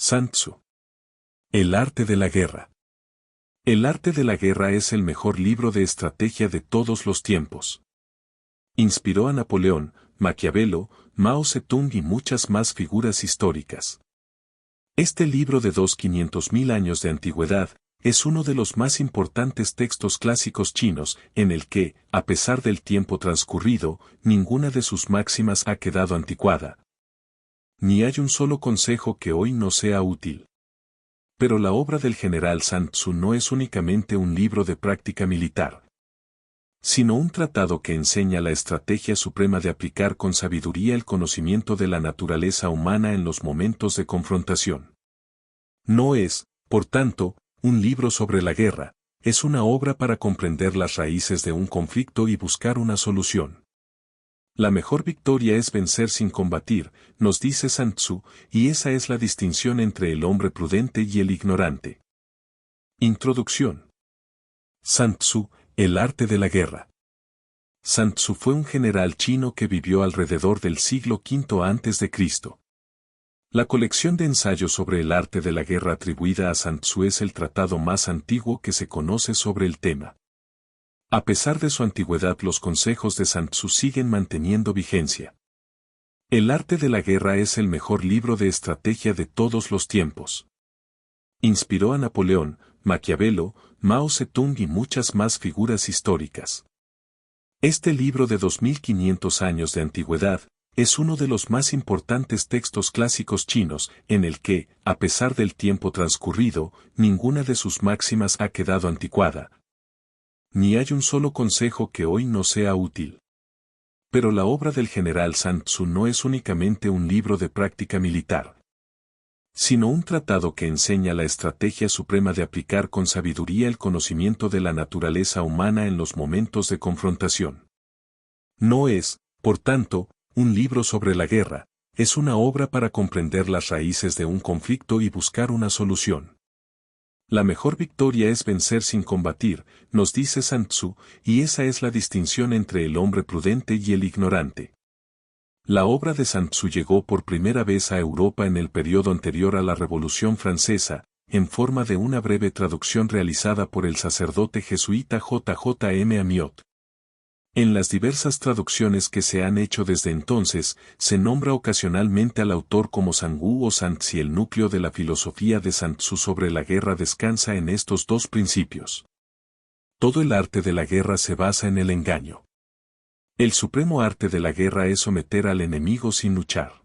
Sun Tzu. El arte de la guerra. El arte de la guerra es el mejor libro de estrategia de todos los tiempos. Inspiró a Napoleón, Maquiavelo, Mao Zedong y muchas más figuras históricas. Este libro de 500.000 años de antigüedad es uno de los más importantes textos clásicos chinos en el que, a pesar del tiempo transcurrido, ninguna de sus máximas ha quedado anticuada. Ni hay un solo consejo que hoy no sea útil. Pero la obra del general Sun Tzu no es únicamente un libro de práctica militar, sino un tratado que enseña la estrategia suprema de aplicar con sabiduría el conocimiento de la naturaleza humana en los momentos de confrontación. No es, por tanto, un libro sobre la guerra, es una obra para comprender las raíces de un conflicto y buscar una solución. La mejor victoria es vencer sin combatir, nos dice Sun Tzu, y esa es la distinción entre el hombre prudente y el ignorante. Introducción. Sun Tzu, el arte de la guerra. Sun Tzu fue un general chino que vivió alrededor del siglo V a.C. La colección de ensayos sobre el arte de la guerra atribuida a Sun Tzu es el tratado más antiguo que se conoce sobre el tema. A pesar de su antigüedad, los consejos de Sun Tzu siguen manteniendo vigencia. El arte de la guerra es el mejor libro de estrategia de todos los tiempos. Inspiró a Napoleón, Maquiavelo, Mao Zedong y muchas más figuras históricas. Este libro de 2500 años de antigüedad es uno de los más importantes textos clásicos chinos en el que, a pesar del tiempo transcurrido, ninguna de sus máximas ha quedado anticuada. Ni hay un solo consejo que hoy no sea útil. Pero la obra del general Sun Tzu no es únicamente un libro de práctica militar, sino un tratado que enseña la estrategia suprema de aplicar con sabiduría el conocimiento de la naturaleza humana en los momentos de confrontación. No es, por tanto, un libro sobre la guerra, es una obra para comprender las raíces de un conflicto y buscar una solución. La mejor victoria es vencer sin combatir, nos dice Sun Tzu, y esa es la distinción entre el hombre prudente y el ignorante. La obra de Sun Tzu llegó por primera vez a Europa en el periodo anterior a la Revolución Francesa, en forma de una breve traducción realizada por el sacerdote jesuita J. J. M. Amiot. En las diversas traducciones que se han hecho desde entonces, se nombra ocasionalmente al autor como Sangu o Sun Tzu. El núcleo de la filosofía de Sun Tzu sobre la guerra descansa en estos dos principios. Todo el arte de la guerra se basa en el engaño. El supremo arte de la guerra es someter al enemigo sin luchar.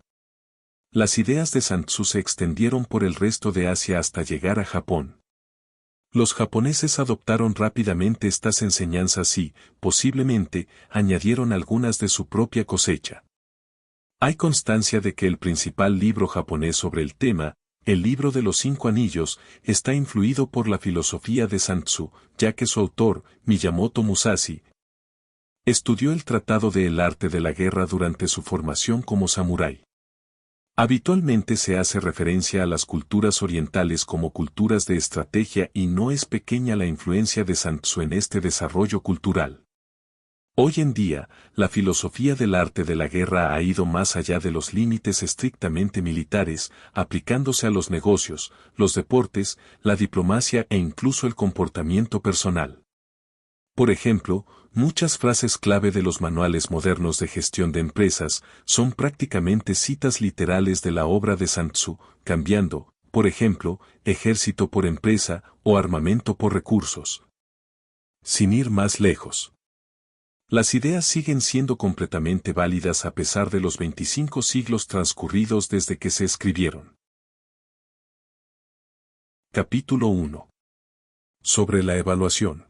Las ideas de Sun Tzu se extendieron por el resto de Asia hasta llegar a Japón. Los japoneses adoptaron rápidamente estas enseñanzas y, posiblemente, añadieron algunas de su propia cosecha. Hay constancia de que el principal libro japonés sobre el tema, el libro de los 5 anillos, está influido por la filosofía de Sun Tzu, ya que su autor, Miyamoto Musashi, estudió el tratado de El arte de la guerra durante su formación como samurái. Habitualmente se hace referencia a las culturas orientales como culturas de estrategia y no es pequeña la influencia de Sun Tzu en este desarrollo cultural. Hoy en día, la filosofía del arte de la guerra ha ido más allá de los límites estrictamente militares, aplicándose a los negocios, los deportes, la diplomacia e incluso el comportamiento personal. Por ejemplo, muchas frases clave de los manuales modernos de gestión de empresas son prácticamente citas literales de la obra de Sun Tzu, cambiando, por ejemplo, ejército por empresa o armamento por recursos. Sin ir más lejos. Las ideas siguen siendo completamente válidas a pesar de los 25 siglos transcurridos desde que se escribieron. Capítulo 1. Sobre la evaluación.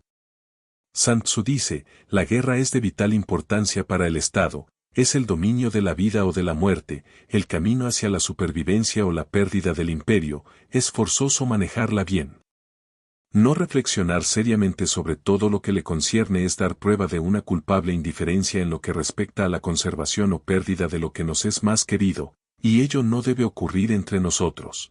Sun Tzu dice, la guerra es de vital importancia para el Estado, es el dominio de la vida o de la muerte, el camino hacia la supervivencia o la pérdida del imperio, es forzoso manejarla bien. No reflexionar seriamente sobre todo lo que le concierne es dar prueba de una culpable indiferencia en lo que respecta a la conservación o pérdida de lo que nos es más querido, y ello no debe ocurrir entre nosotros.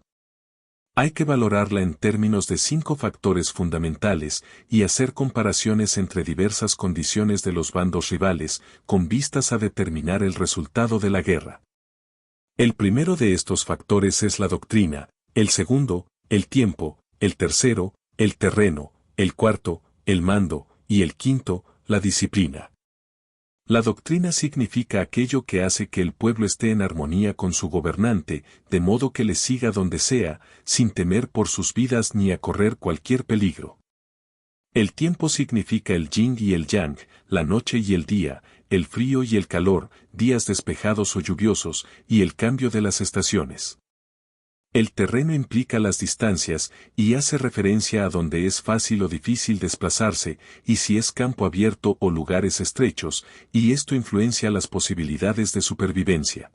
Hay que valorarla en términos de 5 factores fundamentales y hacer comparaciones entre diversas condiciones de los bandos rivales, con vistas a determinar el resultado de la guerra. El primero de estos factores es la doctrina, El segundo, el tiempo, el tercero, el terreno, el cuarto, el mando, y el quinto, la disciplina. La doctrina significa aquello que hace que el pueblo esté en armonía con su gobernante, de modo que le siga donde sea, sin temer por sus vidas ni a correr cualquier peligro. El tiempo significa el yin y el yang, la noche y el día, el frío y el calor, días despejados o lluviosos, y el cambio de las estaciones. El terreno implica las distancias, y hace referencia a donde es fácil o difícil desplazarse, y si es campo abierto o lugares estrechos, y esto influencia las posibilidades de supervivencia.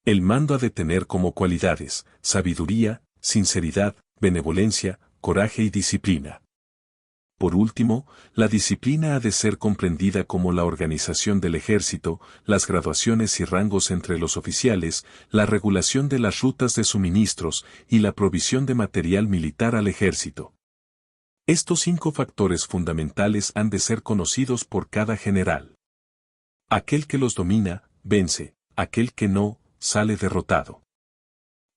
El mando ha de tener como cualidades, sabiduría, sinceridad, benevolencia, coraje y disciplina. Por último, la disciplina ha de ser comprendida como la organización del ejército, las graduaciones y rangos entre los oficiales, la regulación de las rutas de suministros y la provisión de material militar al ejército. Estos 5 factores fundamentales han de ser conocidos por cada general. Aquel que los domina, vence; aquel que no, sale derrotado.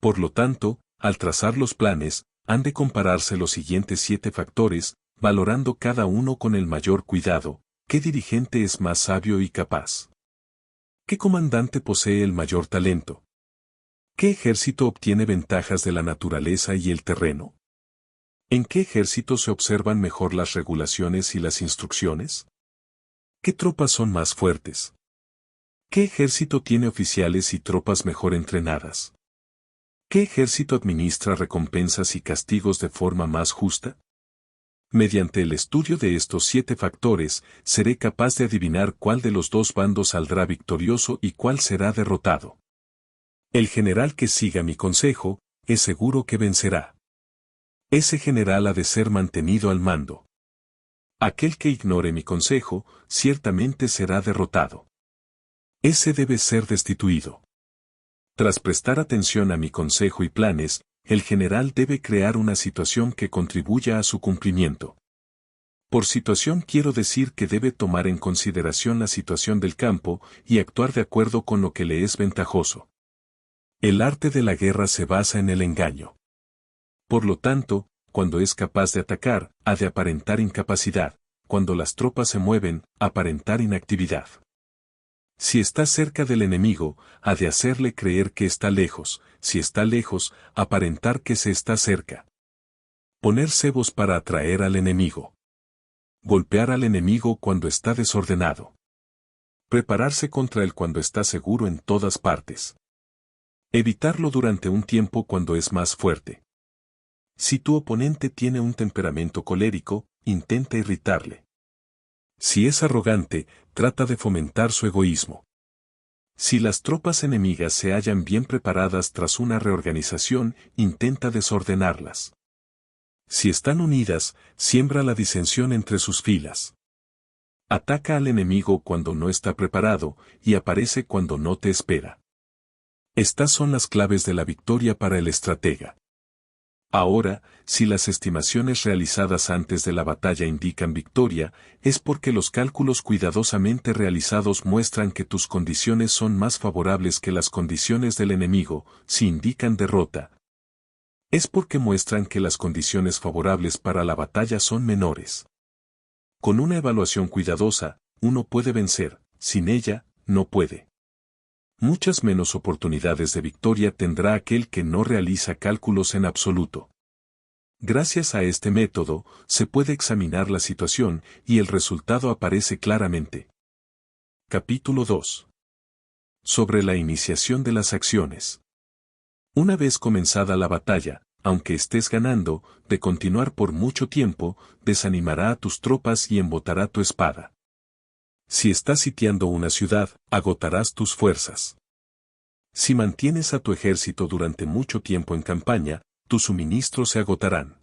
Por lo tanto, al trazar los planes, han de compararse los siguientes 7 factores, valorando cada uno con el mayor cuidado. ¿Qué dirigente es más sabio y capaz? ¿Qué comandante posee el mayor talento? ¿Qué ejército obtiene ventajas de la naturaleza y el terreno? ¿En qué ejército se observan mejor las regulaciones y las instrucciones? ¿Qué tropas son más fuertes? ¿Qué ejército tiene oficiales y tropas mejor entrenadas? ¿Qué ejército administra recompensas y castigos de forma más justa? Mediante el estudio de estos 7 factores, seré capaz de adivinar cuál de los 2 bandos saldrá victorioso y cuál será derrotado. El general que siga mi consejo, es seguro que vencerá. Ese general ha de ser mantenido al mando. Aquel que ignore mi consejo, ciertamente será derrotado. Ese debe ser destituido. Tras prestar atención a mi consejo y planes, el general debe crear una situación que contribuya a su cumplimiento. Por situación quiero decir que debe tomar en consideración la situación del campo y actuar de acuerdo con lo que le es ventajoso. El arte de la guerra se basa en el engaño. Por lo tanto, cuando es capaz de atacar, ha de aparentar incapacidad; cuando las tropas se mueven, aparentar inactividad. Si está cerca del enemigo, ha de hacerle creer que está lejos; si está lejos, aparentar que se está cerca. Poner cebos para atraer al enemigo. Golpear al enemigo cuando está desordenado. Prepararse contra él cuando está seguro en todas partes. Evitarlo durante un tiempo cuando es más fuerte. Si tu oponente tiene un temperamento colérico, intenta irritarle. Si es arrogante, trata de fomentar su egoísmo. Si las tropas enemigas se hallan bien preparadas tras una reorganización, intenta desordenarlas. Si están unidas, siembra la disensión entre sus filas. Ataca al enemigo cuando no está preparado, y aparece cuando no te espera. Estas son las claves de la victoria para el estratega. Ahora, si las estimaciones realizadas antes de la batalla indican victoria, es porque los cálculos cuidadosamente realizados muestran que tus condiciones son más favorables que las condiciones del enemigo; si indican derrota, es porque muestran que las condiciones favorables para la batalla son menores. Con una evaluación cuidadosa, uno puede vencer; sin ella, no puede. Muchas menos oportunidades de victoria tendrá aquel que no realiza cálculos en absoluto. Gracias a este método, se puede examinar la situación, y el resultado aparece claramente. Capítulo 2. Sobre la iniciación de las acciones. Una vez comenzada la batalla, aunque estés ganando, de continuar por mucho tiempo, desanimará a tus tropas y embotará tu espada. Si estás sitiando una ciudad, agotarás tus fuerzas. Si mantienes a tu ejército durante mucho tiempo en campaña, tus suministros se agotarán.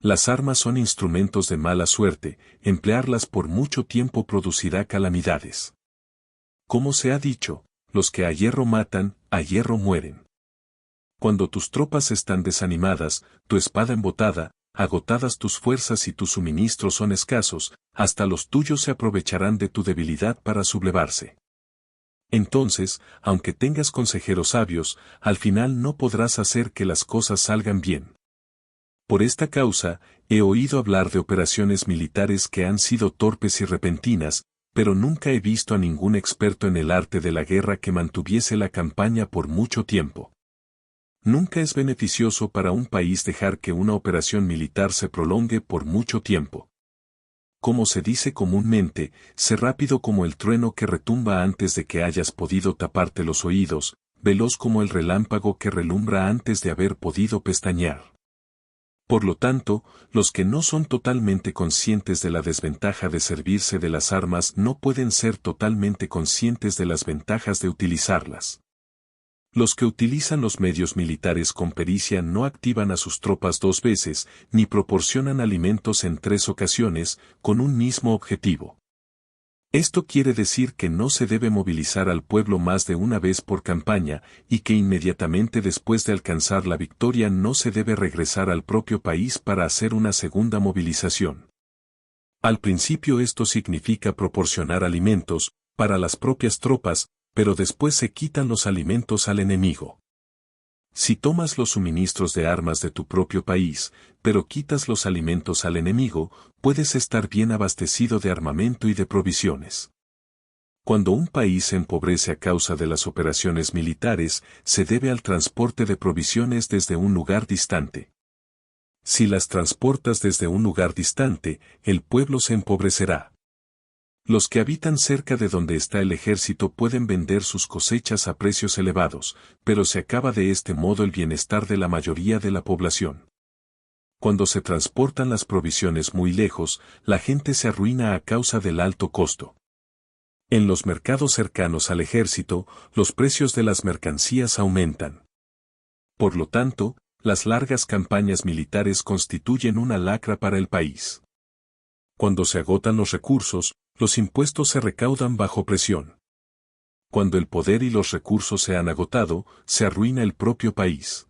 Las armas son instrumentos de mala suerte; emplearlas por mucho tiempo producirá calamidades. Como se ha dicho, los que a hierro matan, a hierro mueren. Cuando tus tropas están desanimadas, tu espada embotada, agotadas tus fuerzas y tus suministros son escasos, hasta los tuyos se aprovecharán de tu debilidad para sublevarse. Entonces, aunque tengas consejeros sabios, al final no podrás hacer que las cosas salgan bien. Por esta causa, he oído hablar de operaciones militares que han sido torpes y repentinas, pero nunca he visto a ningún experto en el arte de la guerra que mantuviese la campaña por mucho tiempo. Nunca es beneficioso para un país dejar que una operación militar se prolongue por mucho tiempo. Como se dice comúnmente, sé rápido como el trueno que retumba antes de que hayas podido taparte los oídos, veloz como el relámpago que relumbra antes de haber podido pestañear. Por lo tanto, los que no son totalmente conscientes de la desventaja de servirse de las armas no pueden ser totalmente conscientes de las ventajas de utilizarlas. Los que utilizan los medios militares con pericia no activan a sus tropas 2 veces, ni proporcionan alimentos en 3 ocasiones, con un mismo objetivo. Esto quiere decir que no se debe movilizar al pueblo más de una vez por campaña, y que inmediatamente después de alcanzar la victoria no se debe regresar al propio país para hacer una segunda movilización. Al principio esto significa proporcionar alimentos, para las propias tropas, pero después se quitan los alimentos al enemigo. Si tomas los suministros de armas de tu propio país, pero quitas los alimentos al enemigo, puedes estar bien abastecido de armamento y de provisiones. Cuando un país se empobrece a causa de las operaciones militares, se debe al transporte de provisiones desde un lugar distante. Si las transportas desde un lugar distante, el pueblo se empobrecerá. Los que habitan cerca de donde está el ejército pueden vender sus cosechas a precios elevados, pero se acaba de este modo el bienestar de la mayoría de la población. Cuando se transportan las provisiones muy lejos, la gente se arruina a causa del alto costo. En los mercados cercanos al ejército, los precios de las mercancías aumentan. Por lo tanto, las largas campañas militares constituyen una lacra para el país. Cuando se agotan los recursos, los impuestos se recaudan bajo presión. Cuando el poder y los recursos se han agotado, se arruina el propio país.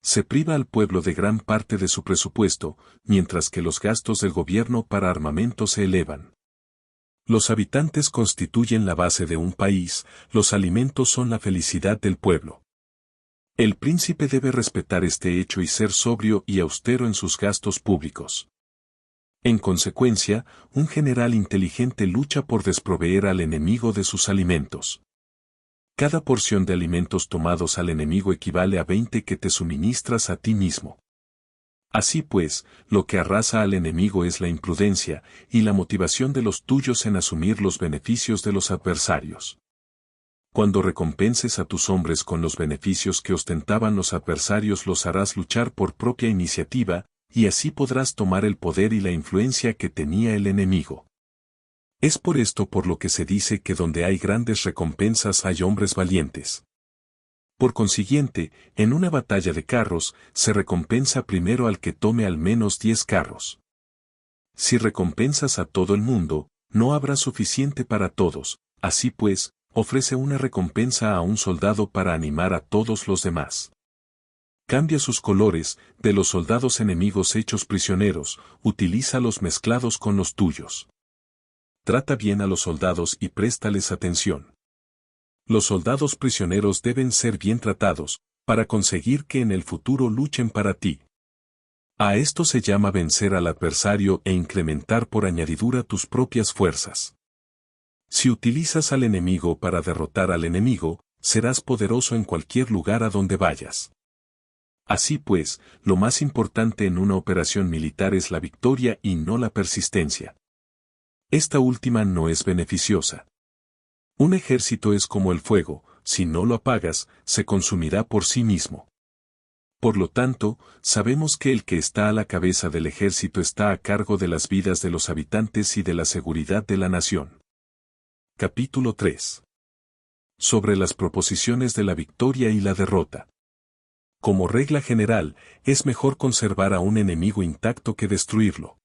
Se priva al pueblo de gran parte de su presupuesto, mientras que los gastos del gobierno para armamento se elevan. Los habitantes constituyen la base de un país, los alimentos son la felicidad del pueblo. El príncipe debe respetar este hecho y ser sobrio y austero en sus gastos públicos. En consecuencia, un general inteligente lucha por desproveer al enemigo de sus alimentos. Cada porción de alimentos tomados al enemigo equivale a 20 que te suministras a ti mismo. Así pues, lo que arrasa al enemigo es la imprudencia, y la motivación de los tuyos en asumir los beneficios de los adversarios. Cuando recompenses a tus hombres con los beneficios que ostentaban los adversarios, los harás luchar por propia iniciativa, y así podrás tomar el poder y la influencia que tenía el enemigo. Es por esto por lo que se dice que donde hay grandes recompensas hay hombres valientes. Por consiguiente, en una batalla de carros, se recompensa primero al que tome al menos 10 carros. Si recompensas a todo el mundo, no habrá suficiente para todos, así pues, ofrece una recompensa a un soldado para animar a todos los demás. Cambia sus colores, de los soldados enemigos hechos prisioneros, utilízalos mezclados con los tuyos. Trata bien a los soldados y préstales atención. Los soldados prisioneros deben ser bien tratados, para conseguir que en el futuro luchen para ti. A esto se llama vencer al adversario e incrementar por añadidura tus propias fuerzas. Si utilizas al enemigo para derrotar al enemigo, serás poderoso en cualquier lugar a donde vayas. Así pues, lo más importante en una operación militar es la victoria y no la persistencia. Esta última no es beneficiosa. Un ejército es como el fuego, si no lo apagas, se consumirá por sí mismo. Por lo tanto, sabemos que el que está a la cabeza del ejército está a cargo de las vidas de los habitantes y de la seguridad de la nación. Capítulo 3. Sobre las proposiciones de la victoria y la derrota. Como regla general, es mejor conservar a un enemigo intacto que destruirlo.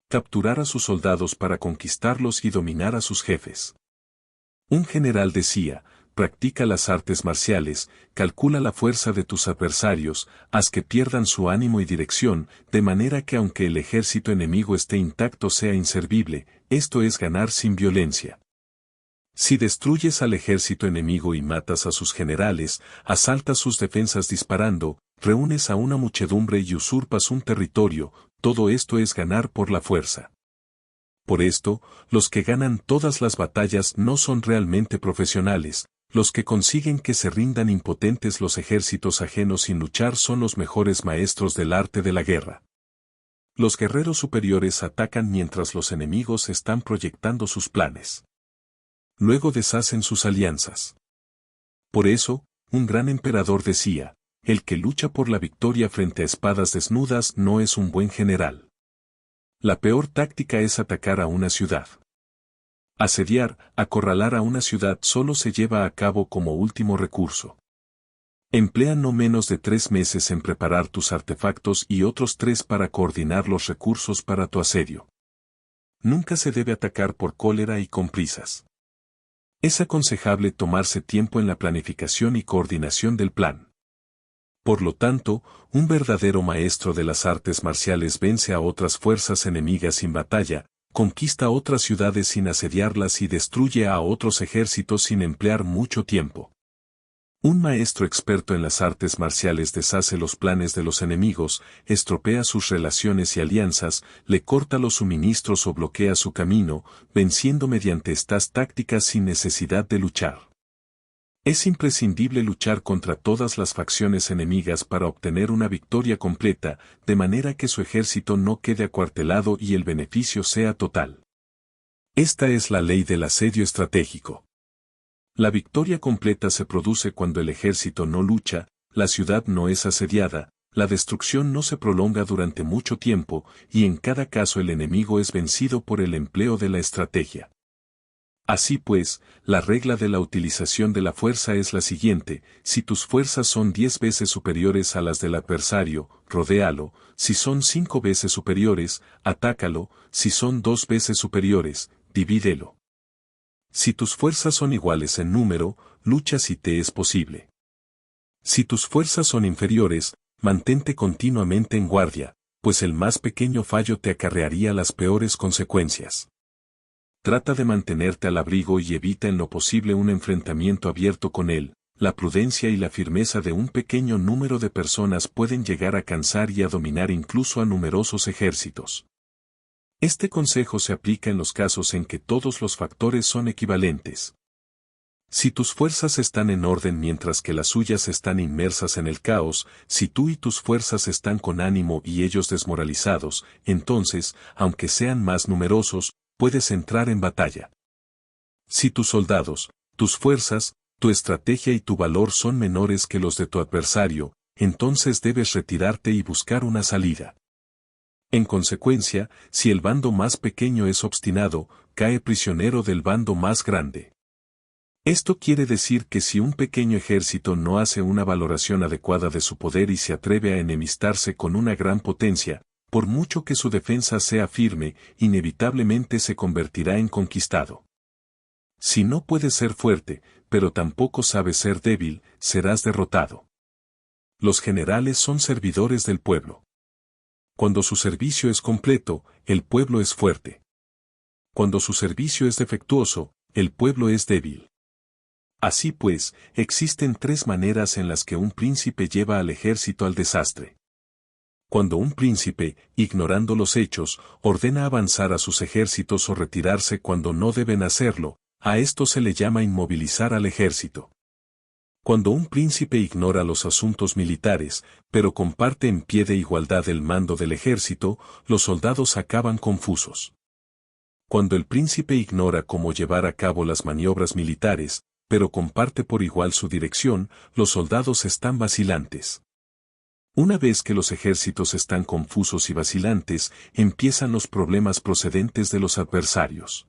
Capturar a sus soldados para conquistarlos y dominar a sus jefes. Un general decía, practica las artes marciales, calcula la fuerza de tus adversarios, haz que pierdan su ánimo y dirección, de manera que aunque el ejército enemigo esté intacto sea inservible, esto es ganar sin violencia. Si destruyes al ejército enemigo y matas a sus generales, asaltas sus defensas disparando, reúnes a una muchedumbre y usurpas un territorio, todo esto es ganar por la fuerza. Por esto, los que ganan todas las batallas no son realmente profesionales, los que consiguen que se rindan impotentes los ejércitos ajenos sin luchar son los mejores maestros del arte de la guerra. Los guerreros superiores atacan mientras los enemigos están proyectando sus planes. Luego deshacen sus alianzas. Por eso, un gran emperador decía, el que lucha por la victoria frente a espadas desnudas no es un buen general. La peor táctica es atacar a una ciudad. Asediar, acorralar a una ciudad solo se lleva a cabo como último recurso. Emplea no menos de 3 meses en preparar tus artefactos y otros 3 para coordinar los recursos para tu asedio. Nunca se debe atacar por cólera y con prisas. Es aconsejable tomarse tiempo en la planificación y coordinación del plan. Por lo tanto, un verdadero maestro de las artes marciales vence a otras fuerzas enemigas sin batalla, conquista otras ciudades sin asediarlas y destruye a otros ejércitos sin emplear mucho tiempo. Un maestro experto en las artes marciales deshace los planes de los enemigos, estropea sus relaciones y alianzas, le corta los suministros o bloquea su camino, venciendo mediante estas tácticas sin necesidad de luchar. Es imprescindible luchar contra todas las facciones enemigas para obtener una victoria completa, de manera que su ejército no quede acuartelado y el beneficio sea total. Esta es la ley del asedio estratégico. La victoria completa se produce cuando el ejército no lucha, la ciudad no es asediada, la destrucción no se prolonga durante mucho tiempo, y en cada caso el enemigo es vencido por el empleo de la estrategia. Así pues, la regla de la utilización de la fuerza es la siguiente: si tus fuerzas son 10 veces superiores a las del adversario, rodéalo; si son 5 veces superiores, atácalo; si son 2 veces superiores, divídelo. Si tus fuerzas son iguales en número, lucha si te es posible. Si tus fuerzas son inferiores, mantente continuamente en guardia, pues el más pequeño fallo te acarrearía las peores consecuencias. Trata de mantenerte al abrigo y evita en lo posible un enfrentamiento abierto con él. La prudencia y la firmeza de un pequeño número de personas pueden llegar a cansar y a dominar incluso a numerosos ejércitos. Este consejo se aplica en los casos en que todos los factores son equivalentes. Si tus fuerzas están en orden mientras que las suyas están inmersas en el caos, si tú y tus fuerzas están con ánimo y ellos desmoralizados, entonces, aunque sean más numerosos, puedes entrar en batalla. Si tus soldados, tus fuerzas, tu estrategia y tu valor son menores que los de tu adversario, entonces debes retirarte y buscar una salida. En consecuencia, si el bando más pequeño es obstinado, cae prisionero del bando más grande. Esto quiere decir que si un pequeño ejército no hace una valoración adecuada de su poder y se atreve a enemistarse con una gran potencia, por mucho que su defensa sea firme, inevitablemente se convertirá en conquistado. Si no puedes ser fuerte, pero tampoco sabes ser débil, serás derrotado. Los generales son servidores del pueblo. Cuando su servicio es completo, el pueblo es fuerte. Cuando su servicio es defectuoso, el pueblo es débil. Así pues, existen 3 maneras en las que un príncipe lleva al ejército al desastre. Cuando un príncipe, ignorando los hechos, ordena avanzar a sus ejércitos o retirarse cuando no deben hacerlo, a esto se le llama inmovilizar al ejército. Cuando un príncipe ignora los asuntos militares, pero comparte en pie de igualdad el mando del ejército, los soldados acaban confusos. Cuando el príncipe ignora cómo llevar a cabo las maniobras militares, pero comparte por igual su dirección, los soldados están vacilantes. Una vez que los ejércitos están confusos y vacilantes, empiezan los problemas procedentes de los adversarios.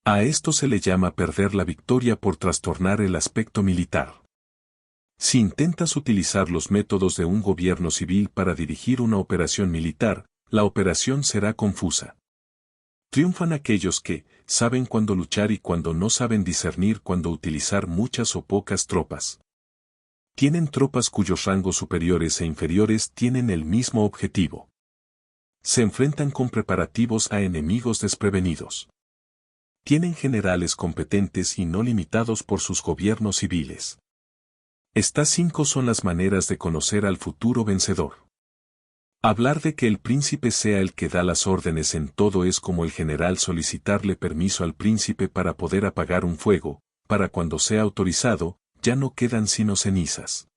A esto se le llama perder la victoria por trastornar el aspecto militar. Si intentas utilizar los métodos de un gobierno civil para dirigir una operación militar, la operación será confusa. Triunfan aquellos que saben cuándo luchar y cuando no saben discernir cuándo utilizar muchas o pocas tropas. Tienen tropas cuyos rangos superiores e inferiores tienen el mismo objetivo. Se enfrentan con preparativos a enemigos desprevenidos. Tienen generales competentes y no limitados por sus gobiernos civiles. Estas 5 son las maneras de conocer al futuro vencedor. Hablar de que el príncipe sea el que da las órdenes en todo es como el general solicitarle permiso al príncipe para poder apagar un fuego, para cuando sea autorizado, ya no quedan sino cenizas.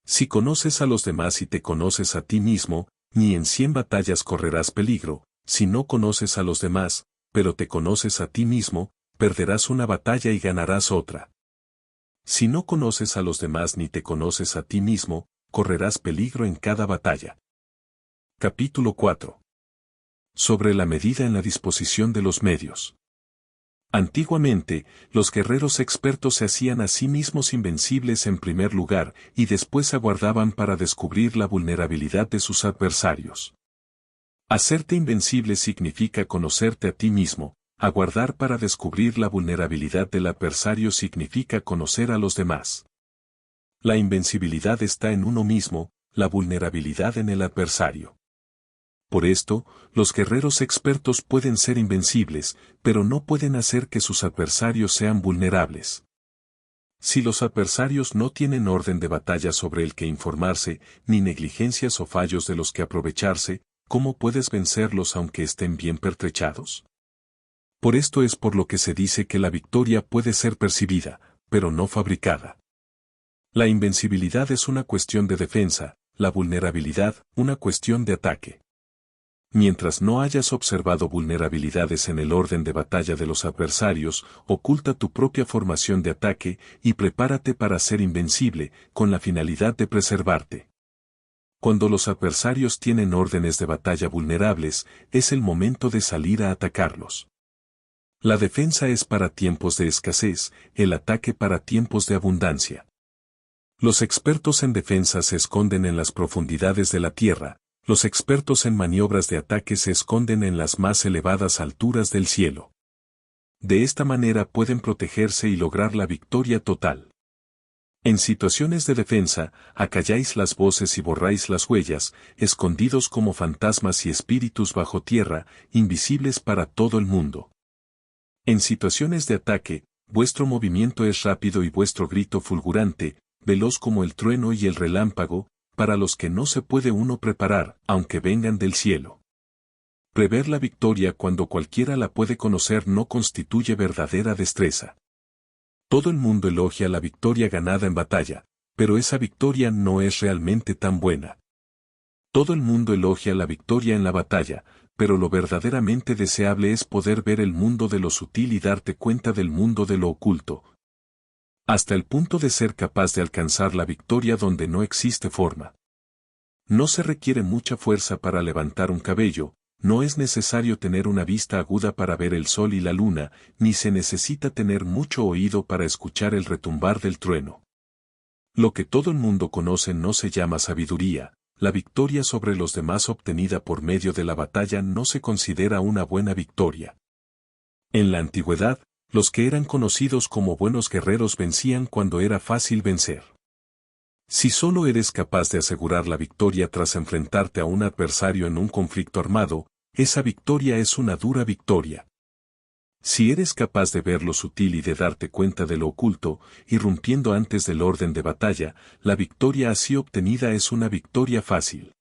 Si conoces a los demás y te conoces a ti mismo, ni en 100 batallas correrás peligro. Si no conoces a los demás, pero te conoces a ti mismo, perderás una batalla y ganarás otra. Si no conoces a los demás ni te conoces a ti mismo, correrás peligro en cada batalla. Capítulo 4. Sobre la medida en la disposición de los medios. Antiguamente, los guerreros expertos se hacían a sí mismos invencibles en primer lugar y después aguardaban para descubrir la vulnerabilidad de sus adversarios. Hacerte invencible significa conocerte a ti mismo, aguardar para descubrir la vulnerabilidad del adversario significa conocer a los demás. La invencibilidad está en uno mismo, la vulnerabilidad en el adversario. Por esto, los guerreros expertos pueden ser invencibles, pero no pueden hacer que sus adversarios sean vulnerables. Si los adversarios no tienen orden de batalla sobre el que informarse, ni negligencias o fallos de los que aprovecharse, ¿cómo puedes vencerlos aunque estén bien pertrechados? Por esto es por lo que se dice que la victoria puede ser percibida, pero no fabricada. La invencibilidad es una cuestión de defensa, la vulnerabilidad, una cuestión de ataque. Mientras no hayas observado vulnerabilidades en el orden de batalla de los adversarios, oculta tu propia formación de ataque y prepárate para ser invencible, con la finalidad de preservarte. Cuando los adversarios tienen órdenes de batalla vulnerables, es el momento de salir a atacarlos. La defensa es para tiempos de escasez, el ataque para tiempos de abundancia. Los expertos en defensa se esconden en las profundidades de la tierra. Los expertos en maniobras de ataque se esconden en las más elevadas alturas del cielo. De esta manera pueden protegerse y lograr la victoria total. En situaciones de defensa, acalláis las voces y borráis las huellas, escondidos como fantasmas y espíritus bajo tierra, invisibles para todo el mundo. En situaciones de ataque, vuestro movimiento es rápido y vuestro grito fulgurante, veloz como el trueno y el relámpago, para los que no se puede uno preparar, aunque vengan del cielo. Prever la victoria cuando cualquiera la puede conocer no constituye verdadera destreza. Todo el mundo elogia la victoria ganada en batalla, pero esa victoria no es realmente tan buena. Todo el mundo elogia la victoria en la batalla, pero lo verdaderamente deseable es poder ver el mundo de lo sutil y darte cuenta del mundo de lo oculto, hasta el punto de ser capaz de alcanzar la victoria donde no existe forma. No se requiere mucha fuerza para levantar un cabello, no es necesario tener una vista aguda para ver el sol y la luna, ni se necesita tener mucho oído para escuchar el retumbar del trueno. Lo que todo el mundo conoce no se llama sabiduría, la victoria sobre los demás obtenida por medio de la batalla no se considera una buena victoria. En la antigüedad, los que eran conocidos como buenos guerreros vencían cuando era fácil vencer. Si solo eres capaz de asegurar la victoria tras enfrentarte a un adversario en un conflicto armado, esa victoria es una dura victoria. Si eres capaz de ver lo sutil y de darte cuenta de lo oculto, irrumpiendo antes del orden de batalla, la victoria así obtenida es una victoria fácil.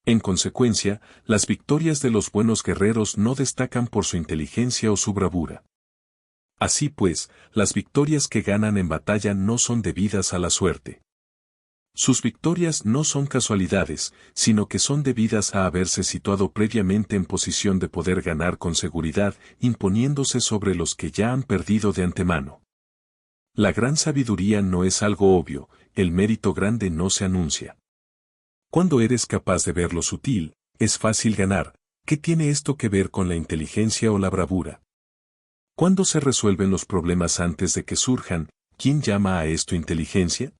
En consecuencia, las victorias de los buenos guerreros no destacan por su inteligencia o su bravura. Así pues, las victorias que ganan en batalla no son debidas a la suerte. Sus victorias no son casualidades, sino que son debidas a haberse situado previamente en posición de poder ganar con seguridad, imponiéndose sobre los que ya han perdido de antemano. La gran sabiduría no es algo obvio, el mérito grande no se anuncia. Cuando eres capaz de ver lo sutil, es fácil ganar. ¿Qué tiene esto que ver con la inteligencia o la bravura? ¿Cuándo se resuelven los problemas antes de que surjan? ¿Quién llama a esto inteligencia?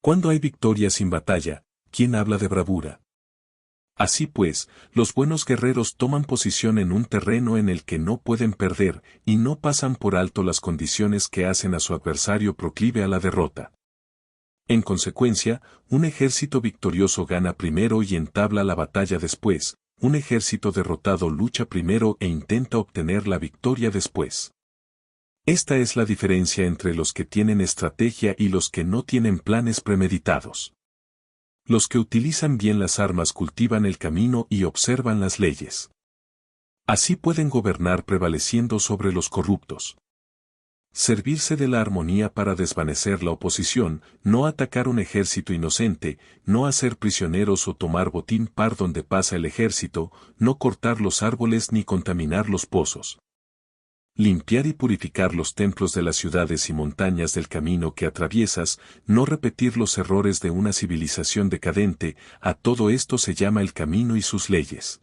Cuando hay victoria sin batalla, ¿quién habla de bravura? Así pues, los buenos guerreros toman posición en un terreno en el que no pueden perder, y no pasan por alto las condiciones que hacen a su adversario proclive a la derrota. En consecuencia, un ejército victorioso gana primero y entabla la batalla después, un ejército derrotado lucha primero e intenta obtener la victoria después. Esta es la diferencia entre los que tienen estrategia y los que no tienen planes premeditados. Los que utilizan bien las armas cultivan el camino y observan las leyes. Así pueden gobernar prevaleciendo sobre los corruptos. Servirse de la armonía para desvanecer la oposición, no atacar un ejército inocente, no hacer prisioneros o tomar botín par donde pasa el ejército, no cortar los árboles ni contaminar los pozos. Limpiar y purificar los templos de las ciudades y montañas del camino que atraviesas, no repetir los errores de una civilización decadente, a todo esto se llama el camino y sus leyes.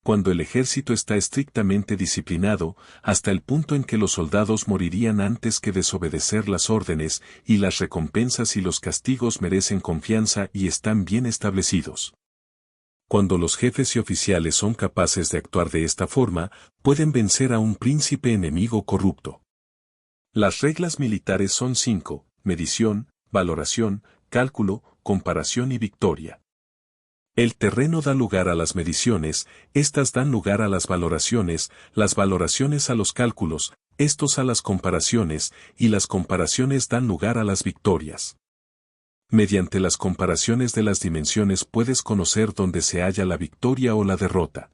Cuando el ejército está estrictamente disciplinado, hasta el punto en que los soldados morirían antes que desobedecer las órdenes, y las recompensas y los castigos merecen confianza y están bien establecidos. Cuando los jefes y oficiales son capaces de actuar de esta forma, pueden vencer a un príncipe enemigo corrupto. Las reglas militares son 5: medición, valoración, cálculo, comparación y victoria. El terreno da lugar a las mediciones, estas dan lugar a las valoraciones a los cálculos, estos a las comparaciones, y las comparaciones dan lugar a las victorias. Mediante las comparaciones de las dimensiones puedes conocer dónde se halla la victoria o la derrota.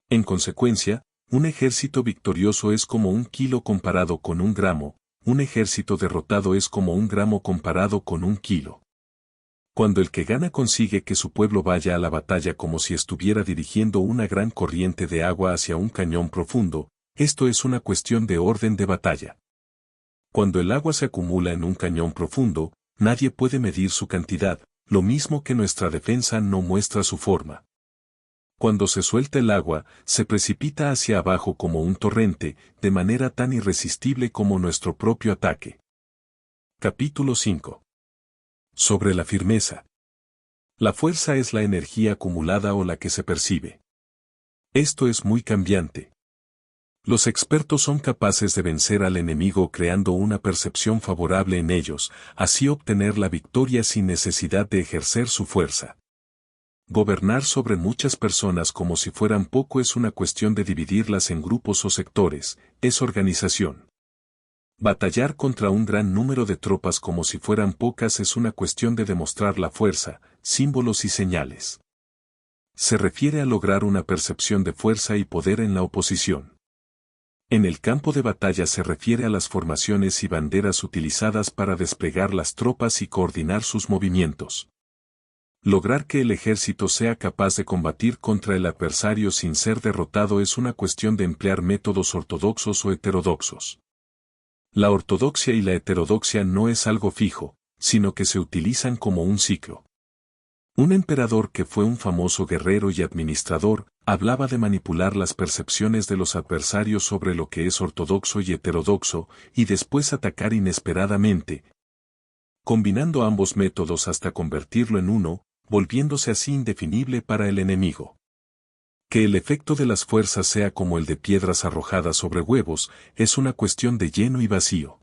En consecuencia, un ejército victorioso es como 1 kilo comparado con 1 gramo, un ejército derrotado es como 1 gramo comparado con 1 kilo. Cuando el que gana consigue que su pueblo vaya a la batalla como si estuviera dirigiendo una gran corriente de agua hacia un cañón profundo, esto es una cuestión de orden de batalla. Cuando el agua se acumula en un cañón profundo, nadie puede medir su cantidad, lo mismo que nuestra defensa no muestra su forma. Cuando se suelta el agua, se precipita hacia abajo como un torrente, de manera tan irresistible como nuestro propio ataque. Capítulo 5. Sobre la firmeza. La fuerza es la energía acumulada o la que se percibe. Esto es muy cambiante. Los expertos son capaces de vencer al enemigo creando una percepción favorable en ellos, así obtener la victoria sin necesidad de ejercer su fuerza. Gobernar sobre muchas personas como si fueran poco es una cuestión de dividirlas en grupos o sectores, es organización. Batallar contra un gran número de tropas como si fueran pocas es una cuestión de demostrar la fuerza, símbolos y señales. Se refiere a lograr una percepción de fuerza y poder en la oposición. En el campo de batalla se refiere a las formaciones y banderas utilizadas para desplegar las tropas y coordinar sus movimientos. Lograr que el ejército sea capaz de combatir contra el adversario sin ser derrotado es una cuestión de emplear métodos ortodoxos o heterodoxos. La ortodoxia y la heterodoxia no es algo fijo, sino que se utilizan como un ciclo. Un emperador que fue un famoso guerrero y administrador, hablaba de manipular las percepciones de los adversarios sobre lo que es ortodoxo y heterodoxo, y después atacar inesperadamente, combinando ambos métodos hasta convertirlo en uno, volviéndose así indefinible para el enemigo. Que el efecto de las fuerzas sea como el de piedras arrojadas sobre huevos, es una cuestión de lleno y vacío.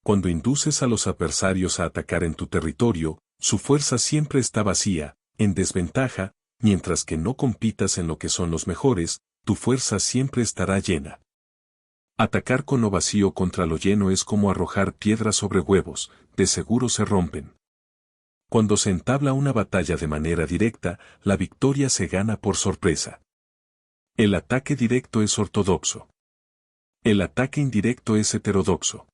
Cuando induces a los adversarios a atacar en tu territorio, su fuerza siempre está vacía, en desventaja, mientras que no compitas en lo que son los mejores, tu fuerza siempre estará llena. Atacar con lo vacío contra lo lleno es como arrojar piedras sobre huevos, de seguro se rompen. Cuando se entabla una batalla de manera directa, la victoria se gana por sorpresa. El ataque directo es ortodoxo. El ataque indirecto es heterodoxo.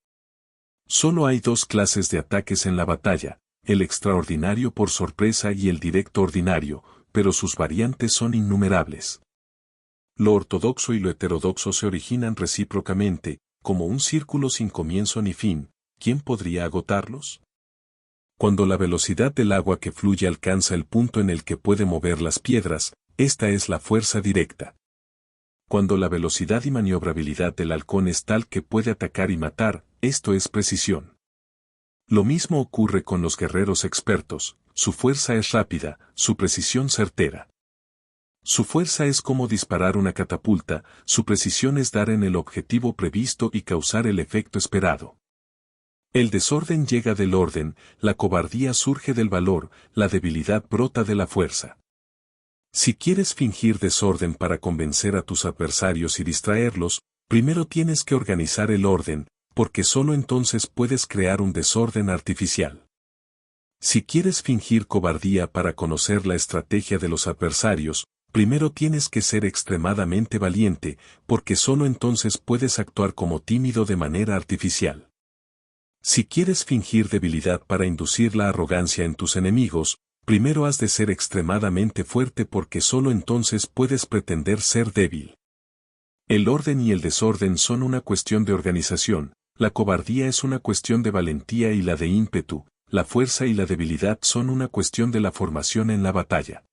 Solo hay 2 clases de ataques en la batalla, el extraordinario por sorpresa y el directo ordinario, pero sus variantes son innumerables. Lo ortodoxo y lo heterodoxo se originan recíprocamente, como un círculo sin comienzo ni fin. ¿Quién podría agotarlos? Cuando la velocidad del agua que fluye alcanza el punto en el que puede mover las piedras, esta es la fuerza directa. Cuando la velocidad y maniobrabilidad del halcón es tal que puede atacar y matar, esto es precisión. Lo mismo ocurre con los guerreros expertos, su fuerza es rápida, su precisión certera. Su fuerza es como disparar una catapulta, su precisión es dar en el objetivo previsto y causar el efecto esperado. El desorden llega del orden, la cobardía surge del valor, la debilidad brota de la fuerza. Si quieres fingir desorden para convencer a tus adversarios y distraerlos, primero tienes que organizar el orden, porque solo entonces puedes crear un desorden artificial. Si quieres fingir cobardía para conocer la estrategia de los adversarios, primero tienes que ser extremadamente valiente, porque solo entonces puedes actuar como tímido de manera artificial. Si quieres fingir debilidad para inducir la arrogancia en tus enemigos, primero has de ser extremadamente fuerte porque solo entonces puedes pretender ser débil. El orden y el desorden son una cuestión de organización, la cobardía es una cuestión de valentía y la de ímpetu, la fuerza y la debilidad son una cuestión de la formación en la batalla.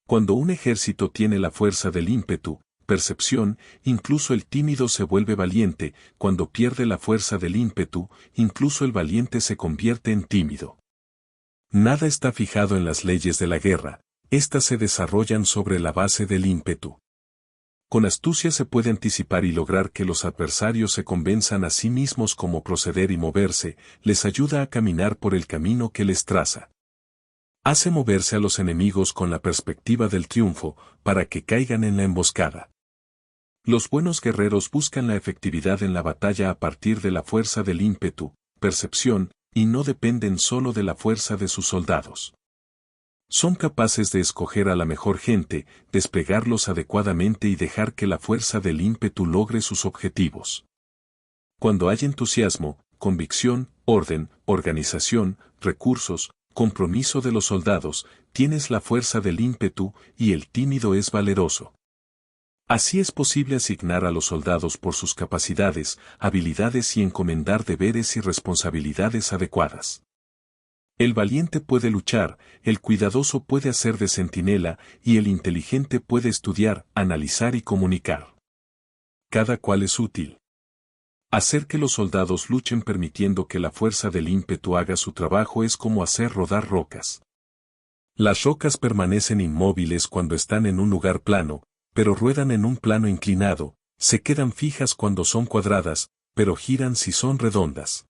Cuando un ejército tiene la fuerza del ímpetu, percepción, incluso el tímido se vuelve valiente, cuando pierde la fuerza del ímpetu, incluso el valiente se convierte en tímido. Nada está fijado en las leyes de la guerra, éstas se desarrollan sobre la base del ímpetu. Con astucia se puede anticipar y lograr que los adversarios se convenzan a sí mismos cómo proceder y moverse, les ayuda a caminar por el camino que les traza. Hace moverse a los enemigos con la perspectiva del triunfo, para que caigan en la emboscada. Los buenos guerreros buscan la efectividad en la batalla a partir de la fuerza del ímpetu, percepción, y no dependen solo de la fuerza de sus soldados. Son capaces de escoger a la mejor gente, desplegarlos adecuadamente y dejar que la fuerza del ímpetu logre sus objetivos. Cuando hay entusiasmo, convicción, orden, organización, recursos, compromiso de los soldados, tienes la fuerza del ímpetu y el tímido es valeroso. Así es posible asignar a los soldados por sus capacidades, habilidades y encomendar deberes y responsabilidades adecuadas. El valiente puede luchar, el cuidadoso puede hacer de centinela y el inteligente puede estudiar, analizar y comunicar. Cada cual es útil. Hacer que los soldados luchen permitiendo que la fuerza del ímpetu haga su trabajo es como hacer rodar rocas. Las rocas permanecen inmóviles cuando están en un lugar plano, pero ruedan en un plano inclinado, se quedan fijas cuando son cuadradas, pero giran si son redondas.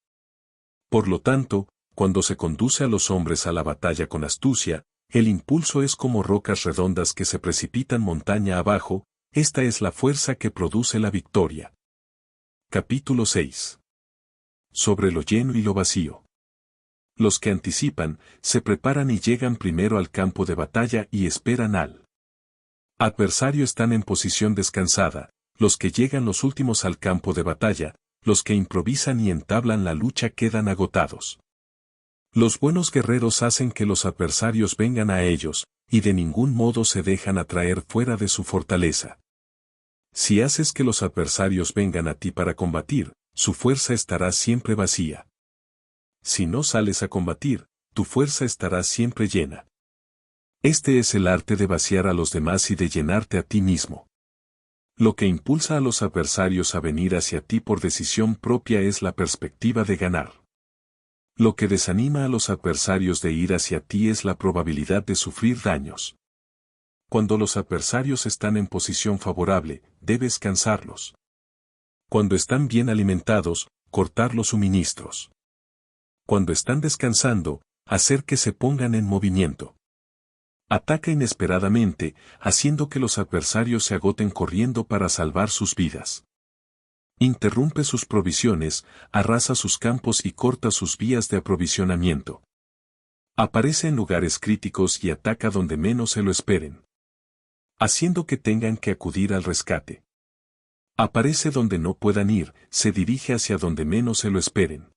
Por lo tanto, cuando se conduce a los hombres a la batalla con astucia, el impulso es como rocas redondas que se precipitan montaña abajo, esta es la fuerza que produce la victoria. Capítulo 6. Sobre lo lleno y lo vacío. Los que anticipan, se preparan y llegan primero al campo de batalla y esperan al adversario están en posición descansada, los que llegan los últimos al campo de batalla, los que improvisan y entablan la lucha quedan agotados. Los buenos guerreros hacen que los adversarios vengan a ellos, y de ningún modo se dejan atraer fuera de su fortaleza. Si haces que los adversarios vengan a ti para combatir, su fuerza estará siempre vacía. Si no sales a combatir, tu fuerza estará siempre llena. Este es el arte de vaciar a los demás y de llenarte a ti mismo. Lo que impulsa a los adversarios a venir hacia ti por decisión propia es la perspectiva de ganar. Lo que desanima a los adversarios de ir hacia ti es la probabilidad de sufrir daños. Cuando los adversarios están en posición favorable, debes cansarlos. Cuando están bien alimentados, cortar los suministros. Cuando están descansando, hacer que se pongan en movimiento. Ataca inesperadamente, haciendo que los adversarios se agoten corriendo para salvar sus vidas. Interrumpe sus provisiones, arrasa sus campos y corta sus vías de aprovisionamiento. Aparece en lugares críticos y ataca donde menos se lo esperen, haciendo que tengan que acudir al rescate. Aparece donde no puedan ir, se dirige hacia donde menos se lo esperen.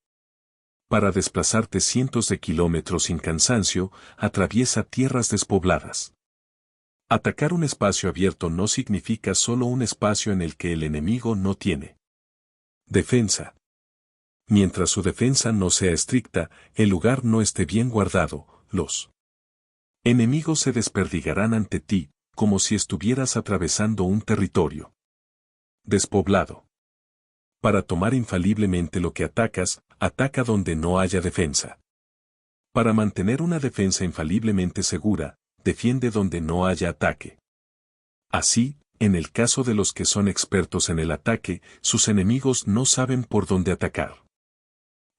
Para desplazarte cientos de kilómetros sin cansancio, atraviesa tierras despobladas. Atacar un espacio abierto no significa solo un espacio en el que el enemigo no tiene defensa. Mientras su defensa no sea estricta, el lugar no esté bien guardado, los enemigos se desperdigarán ante ti, como si estuvieras atravesando un territorio despoblado. Para tomar infaliblemente lo que atacas, ataca donde no haya defensa. Para mantener una defensa infaliblemente segura, defiende donde no haya ataque. Así, en el caso de los que son expertos en el ataque, sus enemigos no saben por dónde atacar.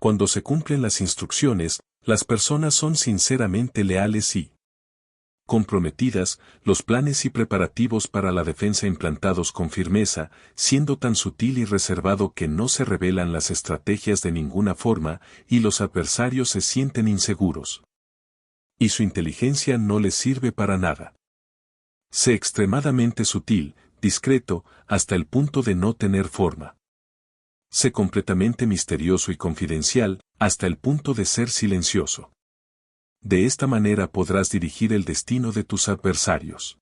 Cuando se cumplen las instrucciones, las personas son sinceramente leales y comprometidas, los planes y preparativos para la defensa implantados con firmeza, siendo tan sutil y reservado que no se revelan las estrategias de ninguna forma, y los adversarios se sienten inseguros. Y su inteligencia no les sirve para nada. Sé extremadamente sutil, discreto, hasta el punto de no tener forma. Sé completamente misterioso y confidencial, hasta el punto de ser silencioso. De esta manera podrás dirigir el destino de tus adversarios.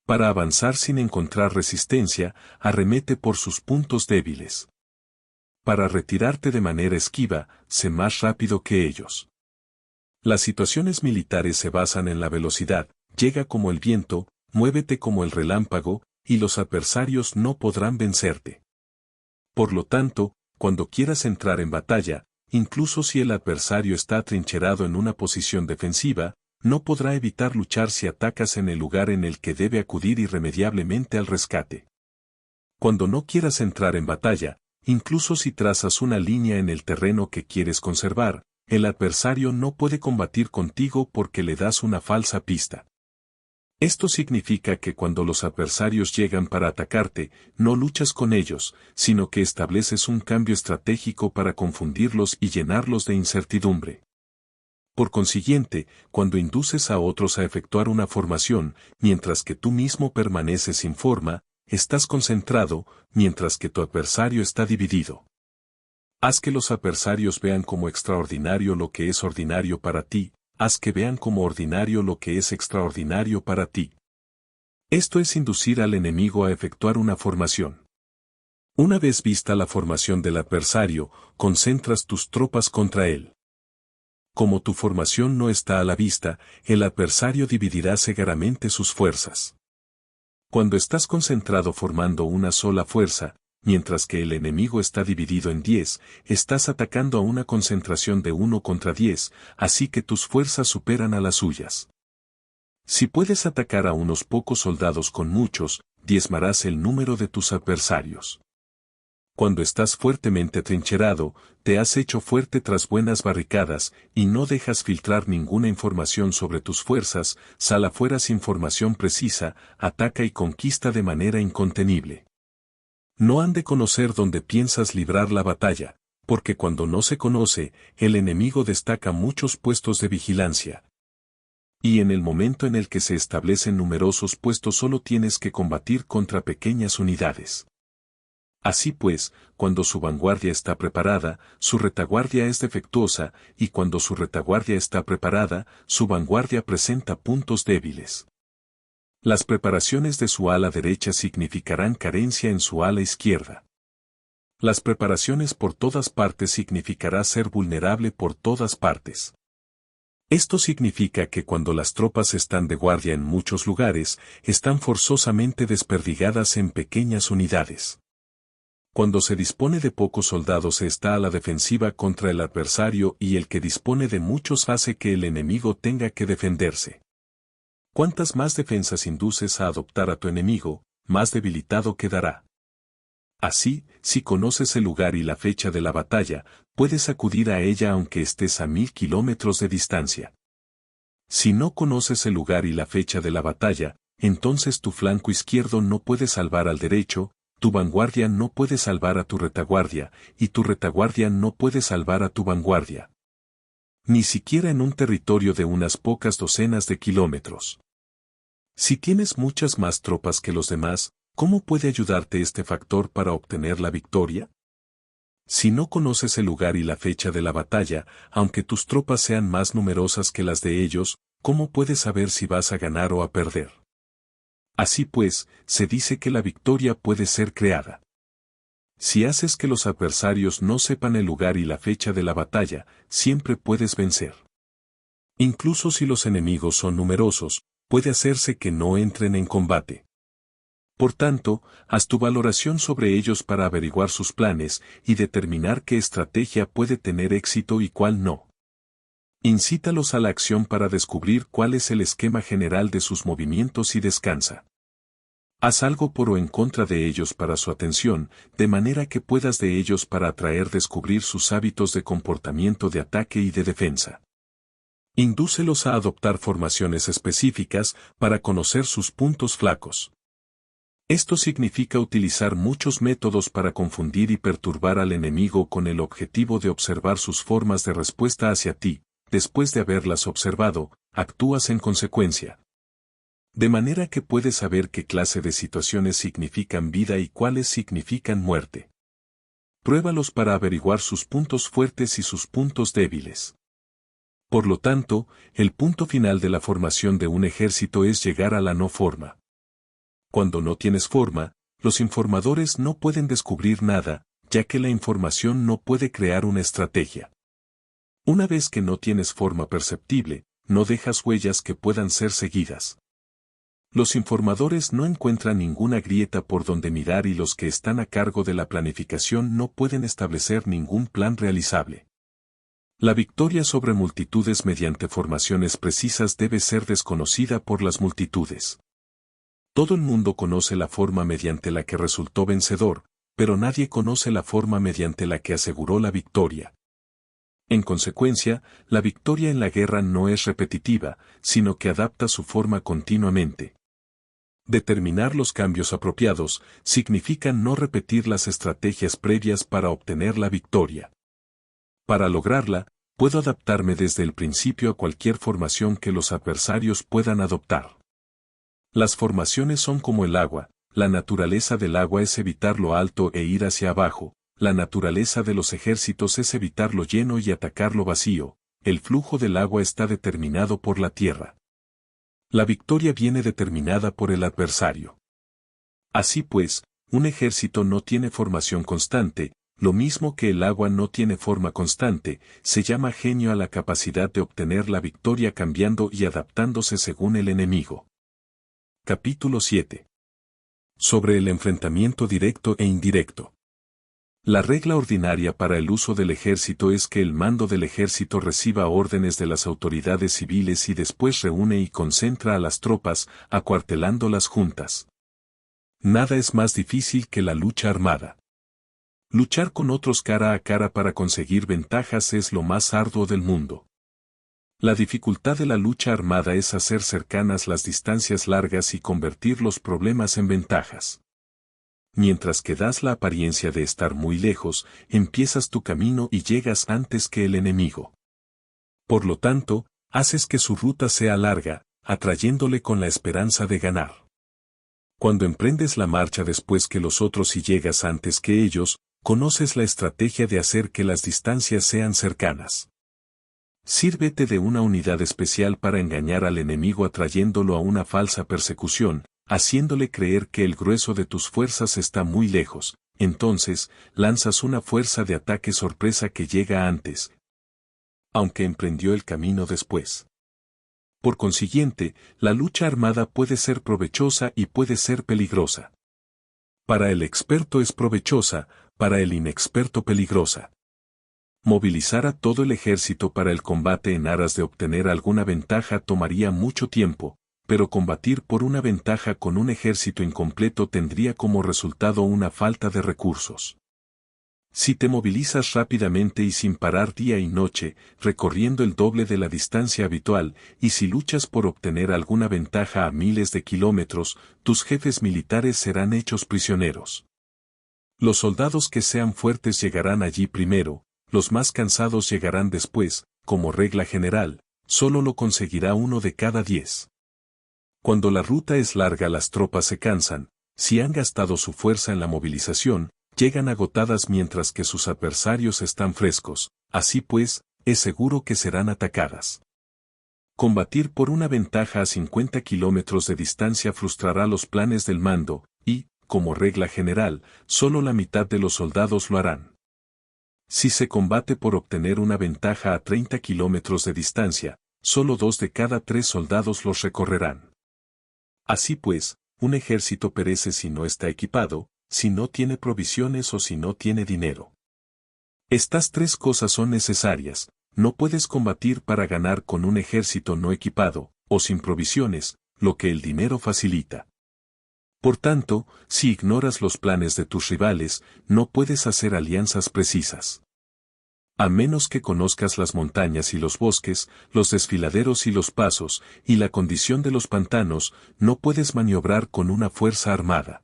Para avanzar sin encontrar resistencia, arremete por sus puntos débiles. Para retirarte de manera esquiva, sé más rápido que ellos. Las situaciones militares se basan en la velocidad, llega como el viento, muévete como el relámpago, y los adversarios no podrán vencerte. Por lo tanto, cuando quieras entrar en batalla, incluso si el adversario está atrincherado en una posición defensiva, no podrá evitar luchar si atacas en el lugar en el que debe acudir irremediablemente al rescate. Cuando no quieras entrar en batalla, incluso si trazas una línea en el terreno que quieres conservar, el adversario no puede combatir contigo porque le das una falsa pista. Esto significa que cuando los adversarios llegan para atacarte, no luchas con ellos, sino que estableces un cambio estratégico para confundirlos y llenarlos de incertidumbre. Por consiguiente, cuando induces a otros a efectuar una formación, mientras que tú mismo permaneces sin forma, estás concentrado, mientras que tu adversario está dividido. Haz que los adversarios vean como extraordinario lo que es ordinario para ti, haz que vean como ordinario lo que es extraordinario para ti. Esto es inducir al enemigo a efectuar una formación. Una vez vista la formación del adversario, concentras tus tropas contra él. Como tu formación no está a la vista, el adversario dividirá cegaramente sus fuerzas. Cuando estás concentrado formando una sola fuerza, mientras que el enemigo está dividido en 10, estás atacando a una concentración de 1 contra 10, así que tus fuerzas superan a las suyas. Si puedes atacar a unos pocos soldados con muchos, diezmarás el número de tus adversarios. Cuando estás fuertemente trincherado, te has hecho fuerte tras buenas barricadas, y no dejas filtrar ninguna información sobre tus fuerzas, sal afuera sin información precisa, ataca y conquista de manera incontenible. No han de conocer dónde piensas librar la batalla, porque cuando no se conoce, el enemigo destaca muchos puestos de vigilancia. Y en el momento en el que se establecen numerosos puestos solo tienes que combatir contra pequeñas unidades. Así pues, cuando su vanguardia está preparada, su retaguardia es defectuosa, y cuando su retaguardia está preparada, su vanguardia presenta puntos débiles. Las preparaciones de su ala derecha significarán carencia en su ala izquierda. Las preparaciones por todas partes significará ser vulnerable por todas partes. Esto significa que cuando las tropas están de guardia en muchos lugares, están forzosamente desperdigadas en pequeñas unidades. Cuando se dispone de pocos soldados se está a la defensiva contra el adversario y el que dispone de muchos hace que el enemigo tenga que defenderse. Cuantas más defensas induces a adoptar a tu enemigo, más debilitado quedará. Así, si conoces el lugar y la fecha de la batalla, puedes acudir a ella aunque estés a 1000 kilómetros de distancia. Si no conoces el lugar y la fecha de la batalla, entonces tu flanco izquierdo no puede salvar al derecho, tu vanguardia no puede salvar a tu retaguardia, y tu retaguardia no puede salvar a tu vanguardia. Ni siquiera en un territorio de unas pocas docenas de kilómetros. Si tienes muchas más tropas que los demás, ¿cómo puede ayudarte este factor para obtener la victoria? Si no conoces el lugar y la fecha de la batalla, aunque tus tropas sean más numerosas que las de ellos, ¿cómo puedes saber si vas a ganar o a perder? Así pues, se dice que la victoria puede ser creada. Si haces que los adversarios no sepan el lugar y la fecha de la batalla, siempre puedes vencer. Incluso si los enemigos son numerosos, puede hacerse que no entren en combate. Por tanto, haz tu valoración sobre ellos para averiguar sus planes y determinar qué estrategia puede tener éxito y cuál no. Incítalos a la acción para descubrir cuál es el esquema general de sus movimientos y descansa. Haz algo por o en contra de ellos para su atención, de manera que puedas de ellos para descubrir sus hábitos de comportamiento de ataque y de defensa. Indúcelos a adoptar formaciones específicas para conocer sus puntos flacos. Esto significa utilizar muchos métodos para confundir y perturbar al enemigo con el objetivo de observar sus formas de respuesta hacia ti. Después de haberlas observado, actúas en consecuencia. De manera que puedes saber qué clase de situaciones significan vida y cuáles significan muerte. Pruébalos para averiguar sus puntos fuertes y sus puntos débiles. Por lo tanto, el punto final de la formación de un ejército es llegar a la no forma. Cuando no tienes forma, los informadores no pueden descubrir nada, ya que la información no puede crear una estrategia. Una vez que no tienes forma perceptible, no dejas huellas que puedan ser seguidas. Los informadores no encuentran ninguna grieta por donde mirar y los que están a cargo de la planificación no pueden establecer ningún plan realizable. La victoria sobre multitudes mediante formaciones precisas debe ser desconocida por las multitudes. Todo el mundo conoce la forma mediante la que resultó vencedor, pero nadie conoce la forma mediante la que aseguró la victoria. En consecuencia, la victoria en la guerra no es repetitiva, sino que adapta su forma continuamente. Determinar los cambios apropiados significa no repetir las estrategias previas para obtener la victoria. Para lograrla, puedo adaptarme desde el principio a cualquier formación que los adversarios puedan adoptar. Las formaciones son como el agua, la naturaleza del agua es evitar lo alto e ir hacia abajo, la naturaleza de los ejércitos es evitar lo lleno y atacar lo vacío, el flujo del agua está determinado por la tierra. La victoria viene determinada por el adversario. Así pues, un ejército no tiene formación constante, lo mismo que el agua no tiene forma constante, se llama genio a la capacidad de obtener la victoria cambiando y adaptándose según el enemigo. Capítulo 7. Sobre el enfrentamiento directo e indirecto. La regla ordinaria para el uso del ejército es que el mando del ejército reciba órdenes de las autoridades civiles y después reúne y concentra a las tropas, acuartelándolas juntas. Nada es más difícil que la lucha armada. Luchar con otros cara a cara para conseguir ventajas es lo más arduo del mundo. La dificultad de la lucha armada es hacer cercanas las distancias largas y convertir los problemas en ventajas. Mientras que das la apariencia de estar muy lejos, empiezas tu camino y llegas antes que el enemigo. Por lo tanto, haces que su ruta sea larga, atrayéndole con la esperanza de ganar. Cuando emprendes la marcha después que los otros y llegas antes que ellos, conoces la estrategia de hacer que las distancias sean cercanas. Sírvete de una unidad especial para engañar al enemigo atrayéndolo a una falsa persecución, haciéndole creer que el grueso de tus fuerzas está muy lejos, entonces, lanzas una fuerza de ataque sorpresa que llega antes, aunque emprendió el camino después. Por consiguiente, la lucha armada puede ser provechosa y puede ser peligrosa. Para el experto es provechosa, para el inexperto peligrosa. Movilizar a todo el ejército para el combate en aras de obtener alguna ventaja tomaría mucho tiempo, pero combatir por una ventaja con un ejército incompleto tendría como resultado una falta de recursos. Si te movilizas rápidamente y sin parar día y noche, recorriendo el doble de la distancia habitual, y si luchas por obtener alguna ventaja a miles de kilómetros, tus jefes militares serán hechos prisioneros. Los soldados que sean fuertes llegarán allí primero, los más cansados llegarán después, como regla general, solo lo conseguirá 1 de cada 10. Cuando la ruta es larga las tropas se cansan, si han gastado su fuerza en la movilización, llegan agotadas mientras que sus adversarios están frescos, así pues, es seguro que serán atacadas. Combatir por una ventaja a 50 kilómetros de distancia frustrará los planes del mando, y, como regla general, solo la mitad de los soldados lo harán. Si se combate por obtener una ventaja a 30 kilómetros de distancia, solo 2 de cada 3 soldados los recorrerán. Así pues, un ejército perece si no está equipado, si no tiene provisiones o si no tiene dinero. Estas 3 cosas son necesarias, no puedes combatir para ganar con un ejército no equipado, o sin provisiones, lo que el dinero facilita. Por tanto, si ignoras los planes de tus rivales, no puedes hacer alianzas precisas. A menos que conozcas las montañas y los bosques, los desfiladeros y los pasos, y la condición de los pantanos, no puedes maniobrar con una fuerza armada.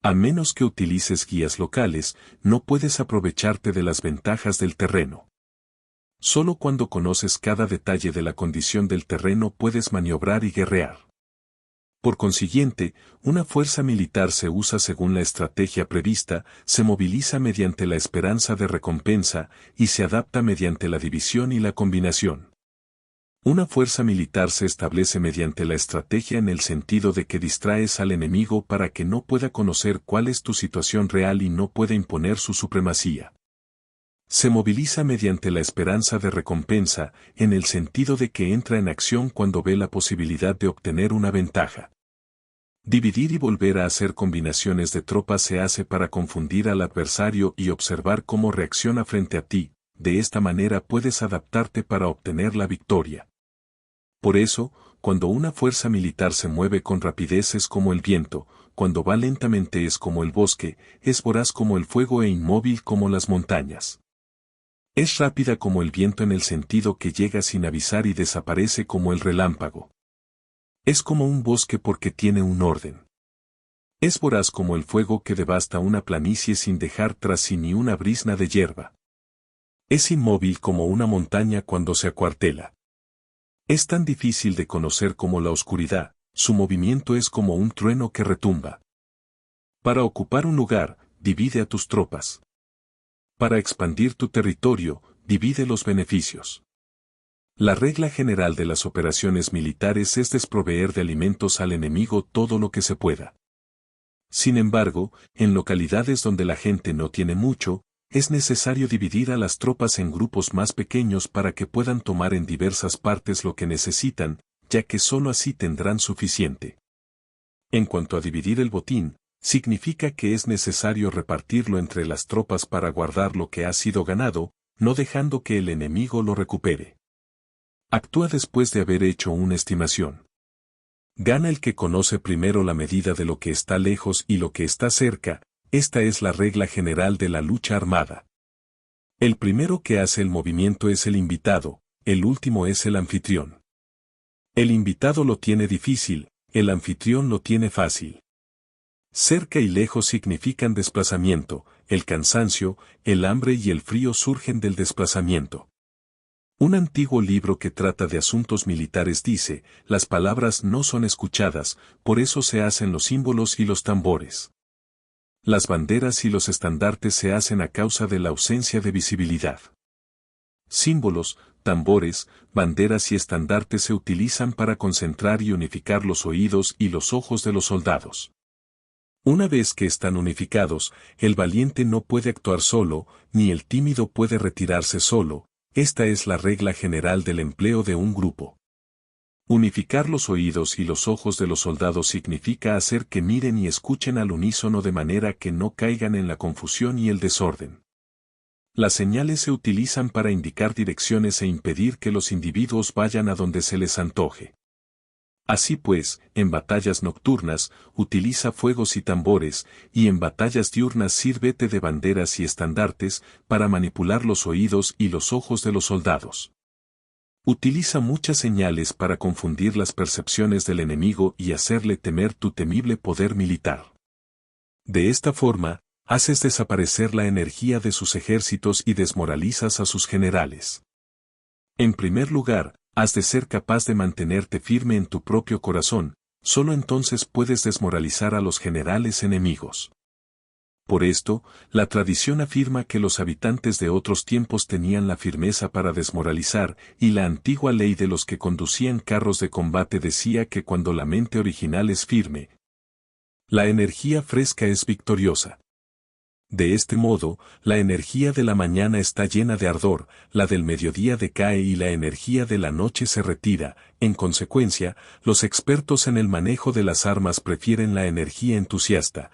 A menos que utilices guías locales, no puedes aprovecharte de las ventajas del terreno. Solo cuando conoces cada detalle de la condición del terreno puedes maniobrar y guerrear. Por consiguiente, una fuerza militar se usa según la estrategia prevista, se moviliza mediante la esperanza de recompensa, y se adapta mediante la división y la combinación. Una fuerza militar se establece mediante la estrategia en el sentido de que distraes al enemigo para que no pueda conocer cuál es tu situación real y no pueda imponer su supremacía. Se moviliza mediante la esperanza de recompensa, en el sentido de que entra en acción cuando ve la posibilidad de obtener una ventaja. Dividir y volver a hacer combinaciones de tropas se hace para confundir al adversario y observar cómo reacciona frente a ti, de esta manera puedes adaptarte para obtener la victoria. Por eso, cuando una fuerza militar se mueve con rapidez es como el viento, cuando va lentamente es como el bosque, es voraz como el fuego e inmóvil como las montañas. Es rápida como el viento en el sentido que llega sin avisar y desaparece como el relámpago. Es como un bosque porque tiene un orden. Es voraz como el fuego que devasta una planicie sin dejar tras sí ni una brizna de hierba. Es inmóvil como una montaña cuando se acuartela. Es tan difícil de conocer como la oscuridad, su movimiento es como un trueno que retumba. Para ocupar un lugar, divide a tus tropas. Para expandir tu territorio, divide los beneficios. La regla general de las operaciones militares es desproveer de alimentos al enemigo todo lo que se pueda. Sin embargo, en localidades donde la gente no tiene mucho, es necesario dividir a las tropas en grupos más pequeños para que puedan tomar en diversas partes lo que necesitan, ya que sólo así tendrán suficiente. En cuanto a dividir el botín, significa que es necesario repartirlo entre las tropas para guardar lo que ha sido ganado, no dejando que el enemigo lo recupere. Actúa después de haber hecho una estimación. Gana el que conoce primero la medida de lo que está lejos y lo que está cerca, esta es la regla general de la lucha armada. El primero que hace el movimiento es el invitado, el último es el anfitrión. El invitado lo tiene difícil, el anfitrión lo tiene fácil. Cerca y lejos significan desplazamiento, el cansancio, el hambre y el frío surgen del desplazamiento. Un antiguo libro que trata de asuntos militares dice, las palabras no son escuchadas, por eso se hacen los símbolos y los tambores. Las banderas y los estandartes se hacen a causa de la ausencia de visibilidad. Símbolos, tambores, banderas y estandartes se utilizan para concentrar y unificar los oídos y los ojos de los soldados. Una vez que están unificados, el valiente no puede actuar solo, ni el tímido puede retirarse solo, esta es la regla general del empleo de un grupo. Unificar los oídos y los ojos de los soldados significa hacer que miren y escuchen al unísono de manera que no caigan en la confusión y el desorden. Las señales se utilizan para indicar direcciones e impedir que los individuos vayan a donde se les antoje. Así pues, en batallas nocturnas, utiliza fuegos y tambores, y en batallas diurnas sírvete de banderas y estandartes, para manipular los oídos y los ojos de los soldados. Utiliza muchas señales para confundir las percepciones del enemigo y hacerle temer tu temible poder militar. De esta forma, haces desaparecer la energía de sus ejércitos y desmoralizas a sus generales. En primer lugar, has de ser capaz de mantenerte firme en tu propio corazón, solo entonces puedes desmoralizar a los generales enemigos. Por esto, la tradición afirma que los habitantes de otros tiempos tenían la firmeza para desmoralizar, y la antigua ley de los que conducían carros de combate decía que cuando la mente original es firme, la energía fresca es victoriosa. De este modo, la energía de la mañana está llena de ardor, la del mediodía decae y la energía de la noche se retira. En consecuencia, los expertos en el manejo de las armas prefieren la energía entusiasta.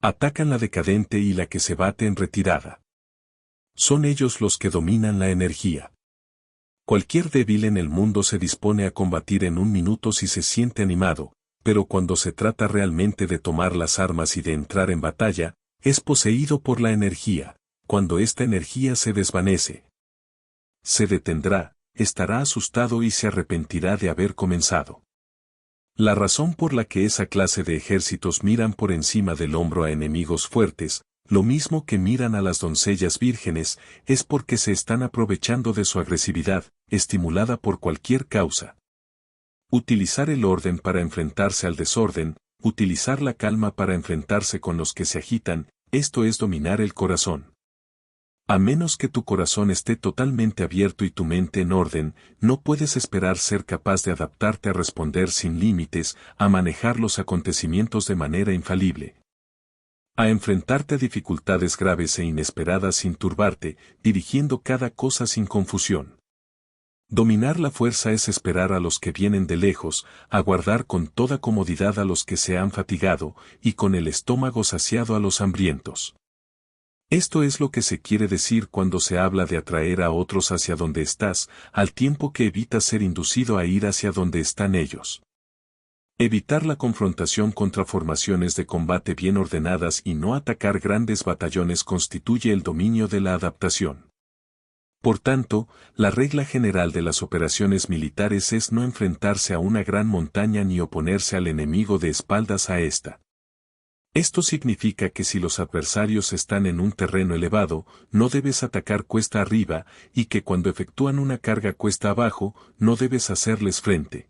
Atacan la decadente y la que se bate en retirada. Son ellos los que dominan la energía. Cualquier débil en el mundo se dispone a combatir en un minuto si se siente animado, pero cuando se trata realmente de tomar las armas y de entrar en batalla, es poseído por la energía, Cuando esta energía se desvanece, se detendrá, estará asustado y se arrepentirá de haber comenzado. La razón por la que esa clase de ejércitos miran por encima del hombro a enemigos fuertes, lo mismo que miran a las doncellas vírgenes, es porque se están aprovechando de su agresividad, estimulada por cualquier causa. Utilizar el orden para enfrentarse al desorden, utilizar la calma para enfrentarse con los que se agitan, esto es dominar el corazón. A menos que tu corazón esté totalmente abierto y tu mente en orden, no puedes esperar ser capaz de adaptarte a responder sin límites, a manejar los acontecimientos de manera infalible. A enfrentarte a dificultades graves e inesperadas sin turbarte, dirigiendo cada cosa sin confusión. Dominar la fuerza es esperar a los que vienen de lejos, aguardar con toda comodidad a los que se han fatigado, y con el estómago saciado a los hambrientos. Esto es lo que se quiere decir cuando se habla de atraer a otros hacia donde estás, al tiempo que evitas ser inducido a ir hacia donde están ellos. Evitar la confrontación contra formaciones de combate bien ordenadas y no atacar grandes batallones constituye el dominio de la adaptación. Por tanto, la regla general de las operaciones militares es no enfrentarse a una gran montaña ni oponerse al enemigo de espaldas a ésta. Esto significa que si los adversarios están en un terreno elevado, no debes atacar cuesta arriba, y que cuando efectúan una carga cuesta abajo, no debes hacerles frente.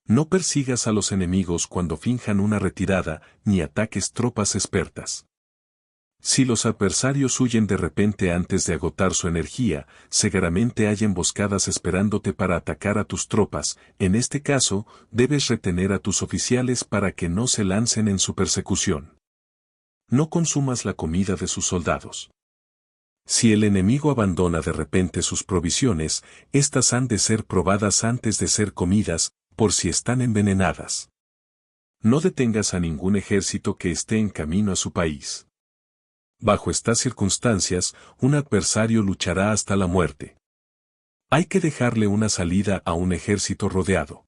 No persigas a los enemigos cuando finjan una retirada, ni ataques tropas expertas. Si los adversarios huyen de repente antes de agotar su energía, seguramente hay emboscadas esperándote para atacar a tus tropas. En este caso, debes retener a tus oficiales para que no se lancen en su persecución. No consumas la comida de sus soldados. Si el enemigo abandona de repente sus provisiones, éstas han de ser probadas antes de ser comidas, por si están envenenadas. No detengas a ningún ejército que esté en camino a su país. Bajo estas circunstancias, un adversario luchará hasta la muerte. Hay que dejarle una salida a un ejército rodeado.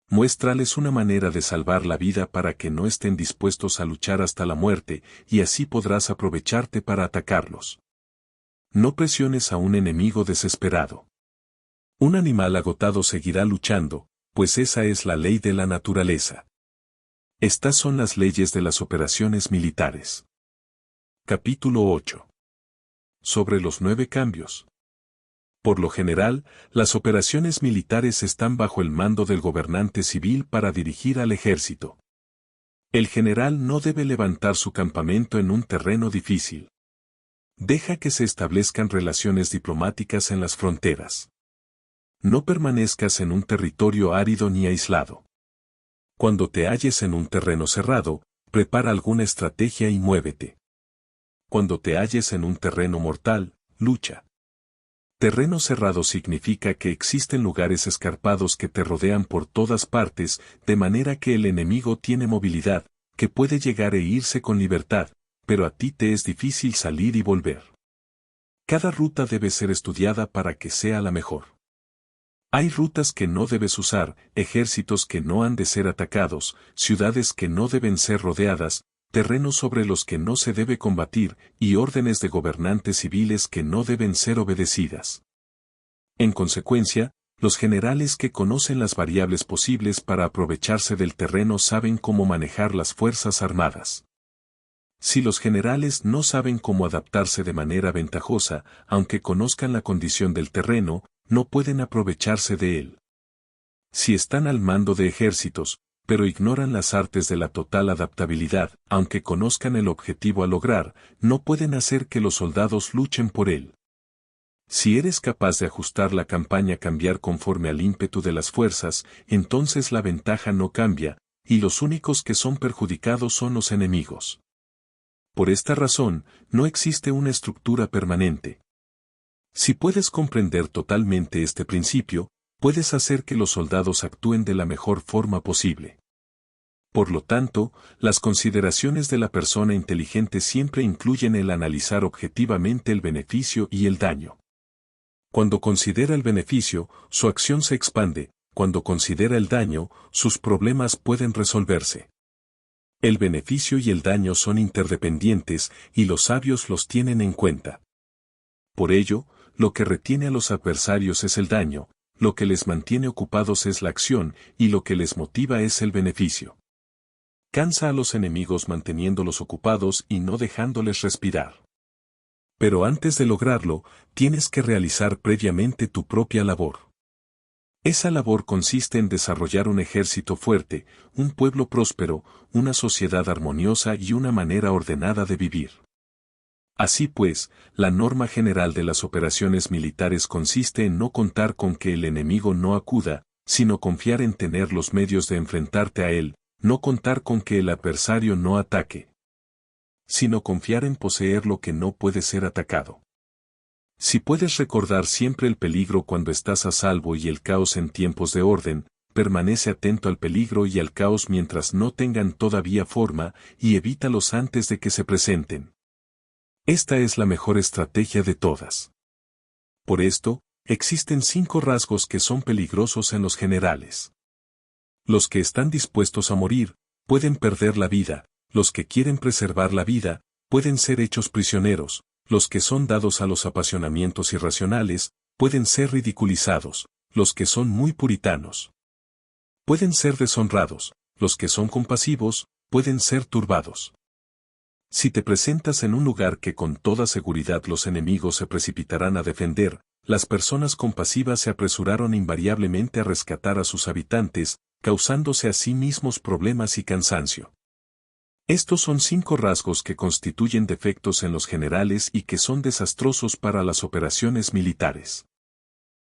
Muéstrales una manera de salvar la vida para que no estén dispuestos a luchar hasta la muerte, y así podrás aprovecharte para atacarlos. No presiones a un enemigo desesperado. Un animal agotado seguirá luchando, pues esa es la ley de la naturaleza. Estas son las leyes de las operaciones militares. Capítulo 8. Sobre los 9 cambios. Por lo general, las operaciones militares están bajo el mando del gobernante civil para dirigir al ejército. El general no debe levantar su campamento en un terreno difícil. Deja que se establezcan relaciones diplomáticas en las fronteras. No permanezcas en un territorio árido ni aislado. Cuando te halles en un terreno cerrado, prepara alguna estrategia y muévete. Cuando te halles en un terreno mortal, lucha. Terreno cerrado significa que existen lugares escarpados que te rodean por todas partes, de manera que el enemigo tiene movilidad, que puede llegar e irse con libertad, pero a ti te es difícil salir y volver. Cada ruta debe ser estudiada para que sea la mejor. Hay rutas que no debes usar, ejércitos que no han de ser atacados, ciudades que no deben ser rodeadas, terrenos sobre los que no se debe combatir, y órdenes de gobernantes civiles que no deben ser obedecidas. En consecuencia, los generales que conocen las variables posibles para aprovecharse del terreno saben cómo manejar las fuerzas armadas. Si los generales no saben cómo adaptarse de manera ventajosa, aunque conozcan la condición del terreno, no pueden aprovecharse de él. Si están al mando de ejércitos, pero ignoran las artes de la total adaptabilidad, aunque conozcan el objetivo a lograr, no pueden hacer que los soldados luchen por él. Si eres capaz de ajustar la campaña cambiar conforme al ímpetu de las fuerzas, entonces la ventaja no cambia, y los únicos que son perjudicados son los enemigos. Por esta razón, no existe una estructura permanente. Si puedes comprender totalmente este principio, puedes hacer que los soldados actúen de la mejor forma posible. Por lo tanto, las consideraciones de la persona inteligente siempre incluyen el analizar objetivamente el beneficio y el daño. Cuando considera el beneficio, su acción se expande; cuando considera el daño, sus problemas pueden resolverse. El beneficio y el daño son interdependientes y los sabios los tienen en cuenta. Por ello, lo que retiene a los adversarios es el daño, lo que les mantiene ocupados es la acción y lo que les motiva es el beneficio. Cansa a los enemigos manteniéndolos ocupados y no dejándoles respirar. Pero antes de lograrlo, tienes que realizar previamente tu propia labor. Esa labor consiste en desarrollar un ejército fuerte, un pueblo próspero, una sociedad armoniosa y una manera ordenada de vivir. Así pues, la norma general de las operaciones militares consiste en no contar con que el enemigo no acuda, sino confiar en tener los medios de enfrentarte a él, no contar con que el adversario no ataque, sino confiar en poseer lo que no puede ser atacado. Si puedes recordar siempre el peligro cuando estás a salvo y el caos en tiempos de orden, permanece atento al peligro y al caos mientras no tengan todavía forma y evítalos antes de que se presenten. Esta es la mejor estrategia de todas. Por esto, existen 5 rasgos que son peligrosos en los generales. Los que están dispuestos a morir, pueden perder la vida, los que quieren preservar la vida, pueden ser hechos prisioneros, los que son dados a los apasionamientos irracionales, pueden ser ridiculizados, los que son muy puritanos. Pueden ser deshonrados, los que son compasivos, pueden ser turbados. Si te presentas en un lugar que con toda seguridad los enemigos se precipitarán a defender, las personas compasivas se apresuraron invariablemente a rescatar a sus habitantes, causándose a sí mismos problemas y cansancio. Estos son 5 rasgos que constituyen defectos en los generales y que son desastrosos para las operaciones militares.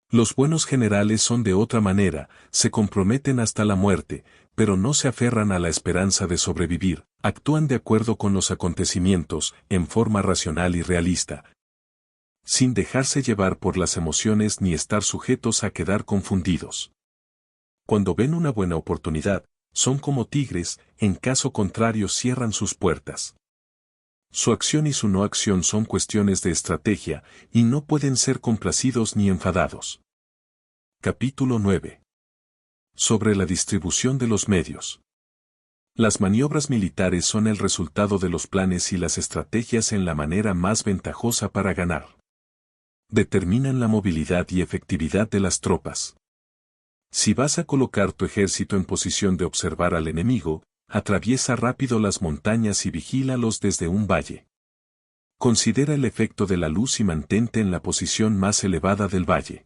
Los buenos generales son de otra manera, se comprometen hasta la muerte, pero no se aferran a la esperanza de sobrevivir, actúan de acuerdo con los acontecimientos, en forma racional y realista, sin dejarse llevar por las emociones ni estar sujetos a quedar confundidos. Cuando ven una buena oportunidad, son como tigres, en caso contrario cierran sus puertas. Su acción y su no acción son cuestiones de estrategia, y no pueden ser complacidos ni enfadados. Capítulo 9. Sobre la distribución de los medios. Las maniobras militares son el resultado de los planes y las estrategias en la manera más ventajosa para ganar. Determinan la movilidad y efectividad de las tropas. Si vas a colocar tu ejército en posición de observar al enemigo, atraviesa rápido las montañas y vigílalos desde un valle. Considera el efecto de la luz y mantente en la posición más elevada del valle.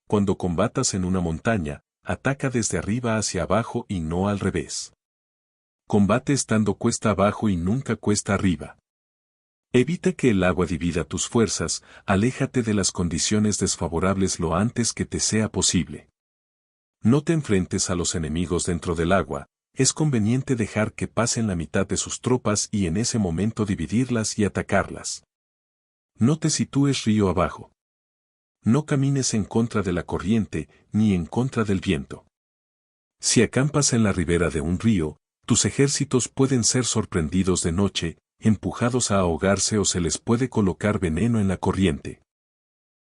Cuando combatas en una montaña, ataca desde arriba hacia abajo y no al revés. Combate estando cuesta abajo y nunca cuesta arriba. Evita que el agua divida tus fuerzas, aléjate de las condiciones desfavorables lo antes que te sea posible. No te enfrentes a los enemigos dentro del agua, es conveniente dejar que pasen la mitad de sus tropas y en ese momento dividirlas y atacarlas. No te sitúes río abajo. No camines en contra de la corriente, ni en contra del viento. Si acampas en la ribera de un río, tus ejércitos pueden ser sorprendidos de noche, empujados a ahogarse o se les puede colocar veneno en la corriente.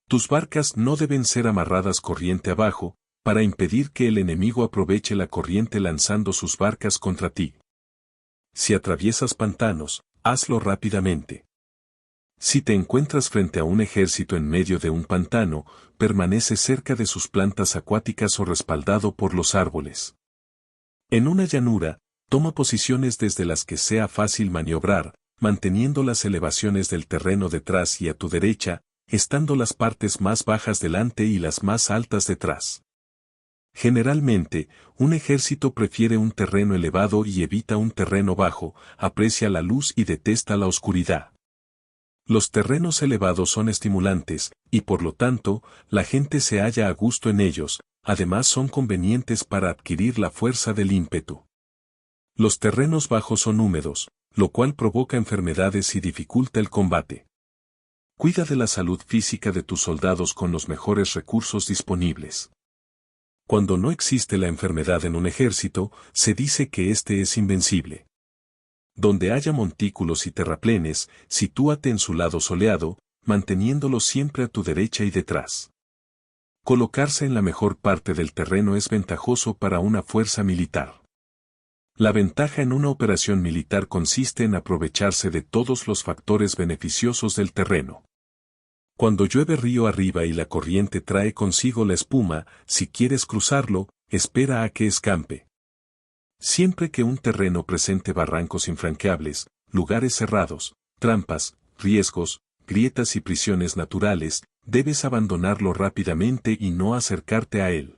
Tus barcas no deben ser amarradas corriente abajo, para impedir que el enemigo aproveche la corriente lanzando sus barcas contra ti. Si atraviesas pantanos, hazlo rápidamente. Si te encuentras frente a un ejército en medio de un pantano, permanece cerca de sus plantas acuáticas o respaldado por los árboles. En una llanura, toma posiciones desde las que sea fácil maniobrar, manteniendo las elevaciones del terreno detrás y a tu derecha, estando las partes más bajas delante y las más altas detrás. Generalmente, un ejército prefiere un terreno elevado y evita un terreno bajo, aprecia la luz y detesta la oscuridad. Los terrenos elevados son estimulantes, y por lo tanto, la gente se halla a gusto en ellos, además son convenientes para adquirir la fuerza del ímpetu. Los terrenos bajos son húmedos, lo cual provoca enfermedades y dificulta el combate. Cuida de la salud física de tus soldados con los mejores recursos disponibles. Cuando no existe la enfermedad en un ejército, se dice que éste es invencible. Donde haya montículos y terraplenes, sitúate en su lado soleado, manteniéndolos siempre a tu derecha y detrás. Colocarse en la mejor parte del terreno es ventajoso para una fuerza militar. La ventaja en una operación militar consiste en aprovecharse de todos los factores beneficiosos del terreno. Cuando llueve río arriba y la corriente trae consigo la espuma, si quieres cruzarlo, espera a que escampe. Siempre que un terreno presente barrancos infranqueables, lugares cerrados, trampas, riesgos, grietas y prisiones naturales, debes abandonarlo rápidamente y no acercarte a él.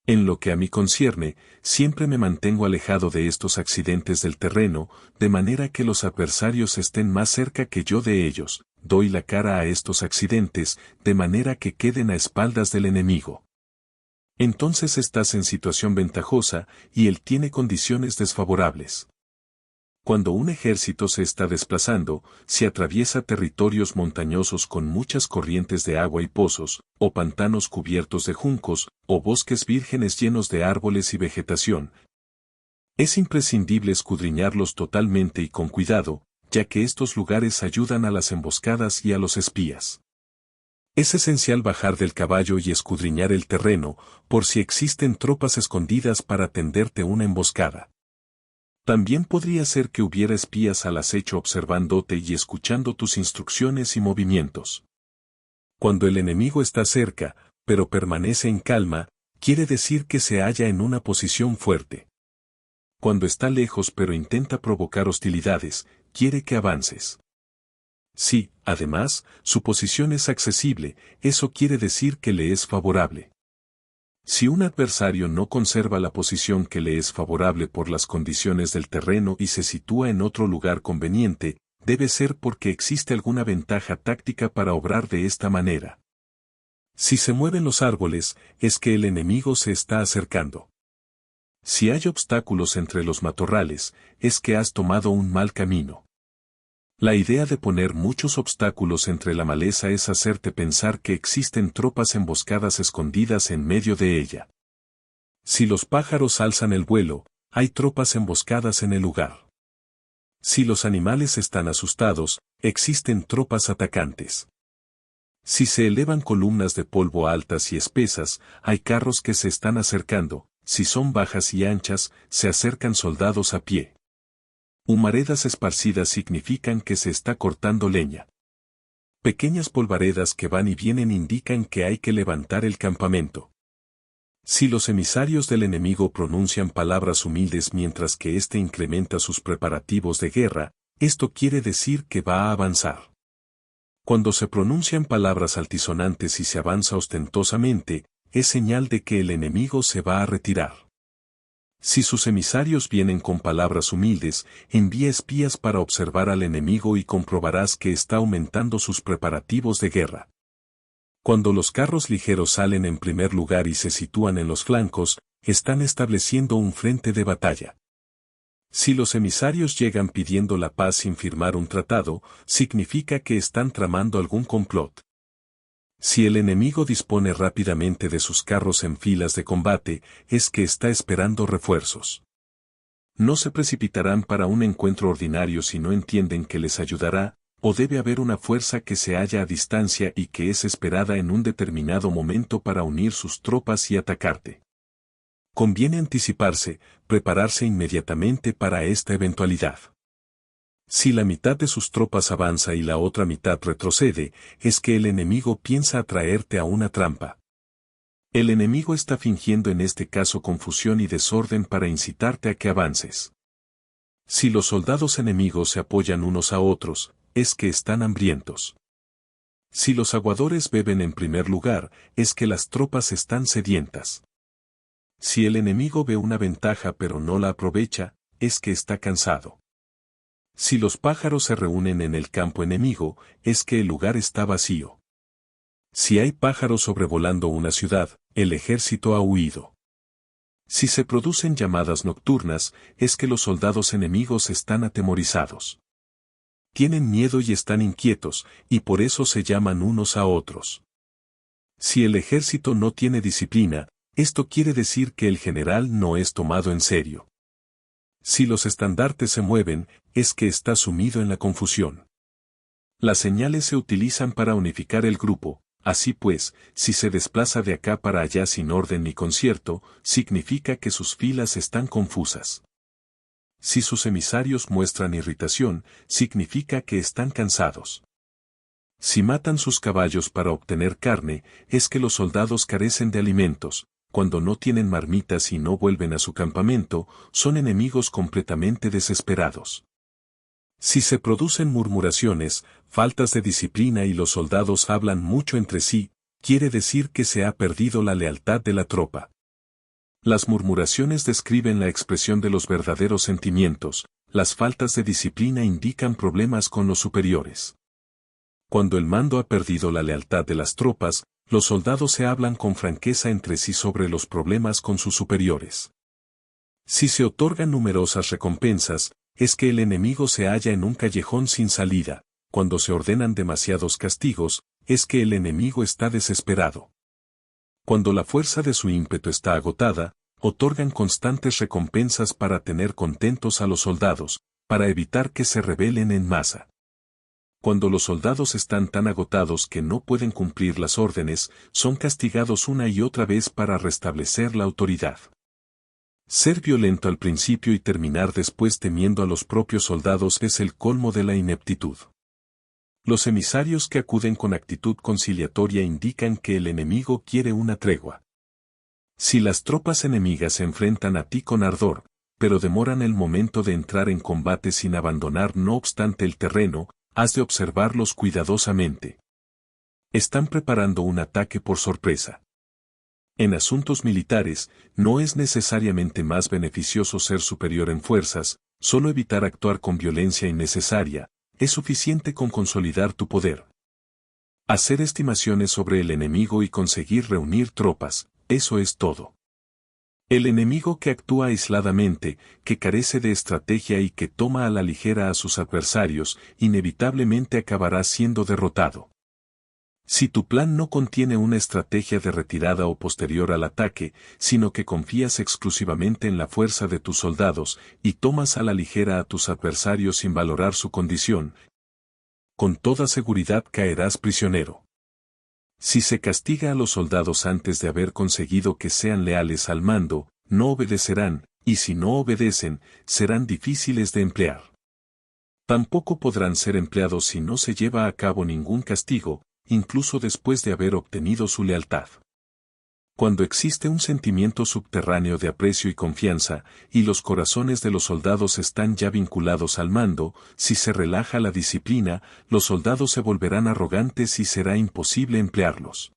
En lo que a mí concierne, siempre me mantengo alejado de estos accidentes del terreno, de manera que los adversarios estén más cerca que yo de ellos, doy la cara a estos accidentes, de manera que queden a espaldas del enemigo. Entonces estás en situación ventajosa, y él tiene condiciones desfavorables. Cuando un ejército se está desplazando, si atraviesa territorios montañosos con muchas corrientes de agua y pozos, o pantanos cubiertos de juncos, o bosques vírgenes llenos de árboles y vegetación, es imprescindible escudriñarlos totalmente y con cuidado, ya que estos lugares ayudan a las emboscadas y a los espías. Es esencial bajar del caballo y escudriñar el terreno, por si existen tropas escondidas para tenderte una emboscada. También podría ser que hubiera espías al acecho observándote y escuchando tus instrucciones y movimientos. Cuando el enemigo está cerca, pero permanece en calma, quiere decir que se halla en una posición fuerte. Cuando está lejos pero intenta provocar hostilidades, quiere que avances. Si, además, su posición es accesible, eso quiere decir que le es favorable. Si un adversario no conserva la posición que le es favorable por las condiciones del terreno y se sitúa en otro lugar conveniente, debe ser porque existe alguna ventaja táctica para obrar de esta manera. Si se mueven los árboles, es que el enemigo se está acercando. Si hay obstáculos entre los matorrales, es que has tomado un mal camino. La idea de poner muchos obstáculos entre la maleza es hacerte pensar que existen tropas emboscadas escondidas en medio de ella. Si los pájaros alzan el vuelo, hay tropas emboscadas en el lugar. Si los animales están asustados, existen tropas atacantes. Si se elevan columnas de polvo altas y espesas, hay carros que se están acercando, si son bajas y anchas, se acercan soldados a pie. Humaredas esparcidas significan que se está cortando leña. Pequeñas polvaredas que van y vienen indican que hay que levantar el campamento. Si los emisarios del enemigo pronuncian palabras humildes mientras que éste incrementa sus preparativos de guerra, esto quiere decir que va a avanzar. Cuando se pronuncian palabras altisonantes y se avanza ostentosamente, es señal de que el enemigo se va a retirar. Si sus emisarios vienen con palabras humildes, envía espías para observar al enemigo y comprobarás que está aumentando sus preparativos de guerra. Cuando los carros ligeros salen en primer lugar y se sitúan en los flancos, están estableciendo un frente de batalla. Si los emisarios llegan pidiendo la paz sin firmar un tratado, significa que están tramando algún complot. Si el enemigo dispone rápidamente de sus carros en filas de combate, es que está esperando refuerzos. No se precipitarán para un encuentro ordinario si no entienden que les ayudará, o debe haber una fuerza que se halla a distancia y que es esperada en un determinado momento para unir sus tropas y atacarte. Conviene anticiparse, prepararse inmediatamente para esta eventualidad. Si la mitad de sus tropas avanza y la otra mitad retrocede, es que el enemigo piensa atraerte a una trampa. El enemigo está fingiendo en este caso confusión y desorden para incitarte a que avances. Si los soldados enemigos se apoyan unos a otros, es que están hambrientos. Si los aguadores beben en primer lugar, es que las tropas están sedientas. Si el enemigo ve una ventaja pero no la aprovecha, es que está cansado. Si los pájaros se reúnen en el campo enemigo, es que el lugar está vacío. Si hay pájaros sobrevolando una ciudad, el ejército ha huido. Si se producen llamadas nocturnas, es que los soldados enemigos están atemorizados. Tienen miedo y están inquietos, y por eso se llaman unos a otros. Si el ejército no tiene disciplina, esto quiere decir que el general no es tomado en serio. Si los estandartes se mueven, es que está sumido en la confusión. Las señales se utilizan para unificar el grupo, así pues, si se desplaza de acá para allá sin orden ni concierto, significa que sus filas están confusas. Si sus emisarios muestran irritación, significa que están cansados. Si matan sus caballos para obtener carne, es que los soldados carecen de alimentos. Cuando no tienen marmitas y no vuelven a su campamento, son enemigos completamente desesperados. Si se producen murmuraciones, faltas de disciplina y los soldados hablan mucho entre sí, quiere decir que se ha perdido la lealtad de la tropa. Las murmuraciones describen la expresión de los verdaderos sentimientos, las faltas de disciplina indican problemas con los superiores. Cuando el mando ha perdido la lealtad de las tropas, los soldados se hablan con franqueza entre sí sobre los problemas con sus superiores. Si se otorgan numerosas recompensas, es que el enemigo se halla en un callejón sin salida. Cuando se ordenan demasiados castigos, es que el enemigo está desesperado. Cuando la fuerza de su ímpetu está agotada, otorgan constantes recompensas para tener contentos a los soldados, para evitar que se rebelen en masa. Cuando los soldados están tan agotados que no pueden cumplir las órdenes, son castigados una y otra vez para restablecer la autoridad. Ser violento al principio y terminar después temiendo a los propios soldados es el colmo de la ineptitud. Los emisarios que acuden con actitud conciliatoria indican que el enemigo quiere una tregua. Si las tropas enemigas se enfrentan a ti con ardor, pero demoran el momento de entrar en combate sin abandonar no obstante el terreno, has de observarlos cuidadosamente. Están preparando un ataque por sorpresa. En asuntos militares, no es necesariamente más beneficioso ser superior en fuerzas, solo evitar actuar con violencia innecesaria, es suficiente con consolidar tu poder. Hacer estimaciones sobre el enemigo y conseguir reunir tropas, eso es todo. El enemigo que actúa aisladamente, que carece de estrategia y que toma a la ligera a sus adversarios, inevitablemente acabará siendo derrotado. Si tu plan no contiene una estrategia de retirada o posterior al ataque, sino que confías exclusivamente en la fuerza de tus soldados y tomas a la ligera a tus adversarios sin valorar su condición, con toda seguridad caerás prisionero. Si se castiga a los soldados antes de haber conseguido que sean leales al mando, no obedecerán, y si no obedecen, serán difíciles de emplear. Tampoco podrán ser empleados si no se lleva a cabo ningún castigo, incluso después de haber obtenido su lealtad. Cuando existe un sentimiento subterráneo de aprecio y confianza, y los corazones de los soldados están ya vinculados al mando, si se relaja la disciplina, los soldados se volverán arrogantes y será imposible emplearlos.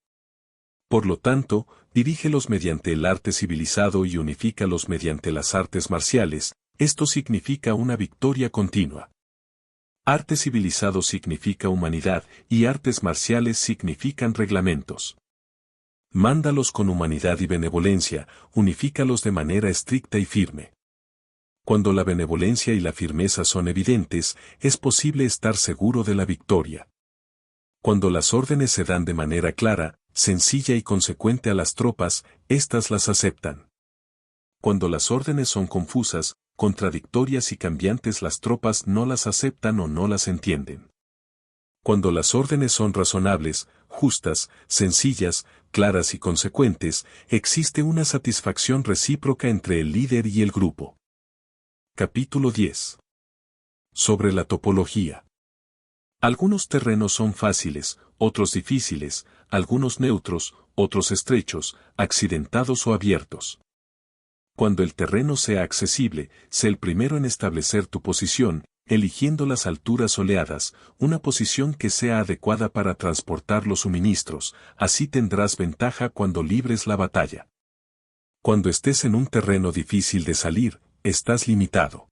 Por lo tanto, dirígelos mediante el arte civilizado y unifícalos mediante las artes marciales, esto significa una victoria continua. Arte civilizado significa humanidad, y artes marciales significan reglamentos. Mándalos con humanidad y benevolencia, unifícalos de manera estricta y firme. Cuando la benevolencia y la firmeza son evidentes, es posible estar seguro de la victoria. Cuando las órdenes se dan de manera clara, sencilla y consecuente a las tropas, éstas las aceptan. Cuando las órdenes son confusas, contradictorias y cambiantes, las tropas no las aceptan o no las entienden. Cuando las órdenes son razonables, justas, sencillas, claras y consecuentes, existe una satisfacción recíproca entre el líder y el grupo. Capítulo 10. Sobre la topología. Algunos terrenos son fáciles, otros difíciles, algunos neutros, otros estrechos, accidentados o abiertos. Cuando el terreno sea accesible, sé el primero en establecer tu posición, eligiendo las alturas soleadas, una posición que sea adecuada para transportar los suministros, así tendrás ventaja cuando libres la batalla. Cuando estés en un terreno difícil de salir, estás limitado.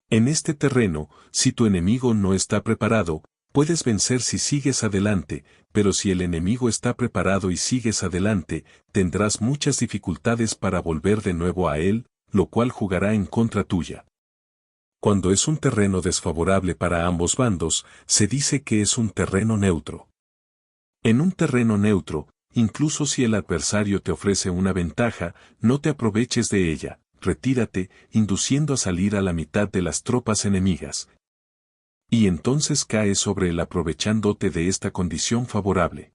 En este terreno, si tu enemigo no está preparado, puedes vencer si sigues adelante, pero si el enemigo está preparado y sigues adelante, tendrás muchas dificultades para volver de nuevo a él, lo cual jugará en contra tuya. Cuando es un terreno desfavorable para ambos bandos, se dice que es un terreno neutro. En un terreno neutro, incluso si el adversario te ofrece una ventaja, no te aproveches de ella, retírate, induciendo a salir a la mitad de las tropas enemigas. Y entonces caes sobre él aprovechándote de esta condición favorable.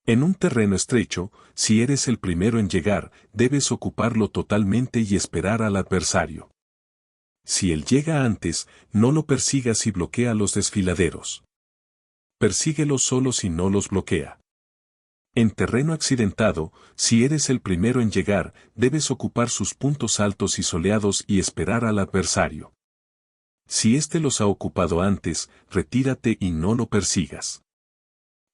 En un terreno estrecho, si eres el primero en llegar, debes ocuparlo totalmente y esperar al adversario. Si él llega antes, no lo persigas y bloquea a los desfiladeros. Persíguelos solo si no los bloquea. En terreno accidentado, si eres el primero en llegar, debes ocupar sus puntos altos y soleados y esperar al adversario. Si éste los ha ocupado antes, retírate y no lo persigas.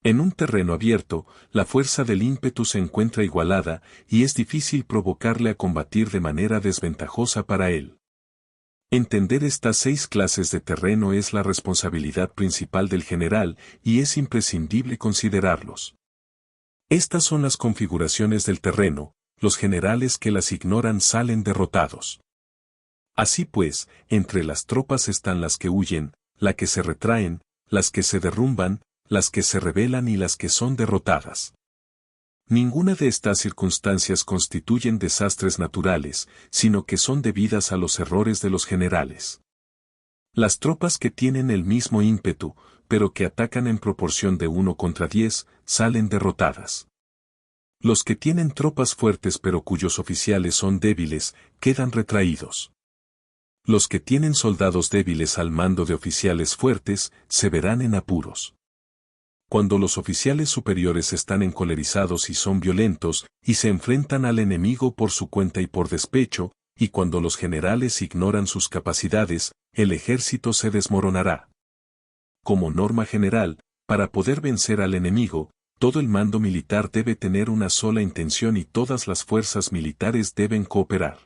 En un terreno abierto, la fuerza del ímpetu se encuentra igualada y es difícil provocarle a combatir de manera desventajosa para él. Entender estas 6 clases de terreno es la responsabilidad principal del general y es imprescindible considerarlos. Estas son las configuraciones del terreno, los generales que las ignoran salen derrotados. Así pues, entre las tropas están las que huyen, las que se retraen, las que se derrumban, las que se rebelan y las que son derrotadas. Ninguna de estas circunstancias constituyen desastres naturales, sino que son debidas a los errores de los generales. Las tropas que tienen el mismo ímpetu, pero que atacan en proporción de 1 contra 10, salen derrotadas. Los que tienen tropas fuertes pero cuyos oficiales son débiles, quedan retraídos. Los que tienen soldados débiles al mando de oficiales fuertes, se verán en apuros. Cuando los oficiales superiores están encolerizados y son violentos, y se enfrentan al enemigo por su cuenta y por despecho, y cuando los generales ignoran sus capacidades, el ejército se desmoronará. Como norma general, para poder vencer al enemigo, todo el mando militar debe tener una sola intención y todas las fuerzas militares deben cooperar.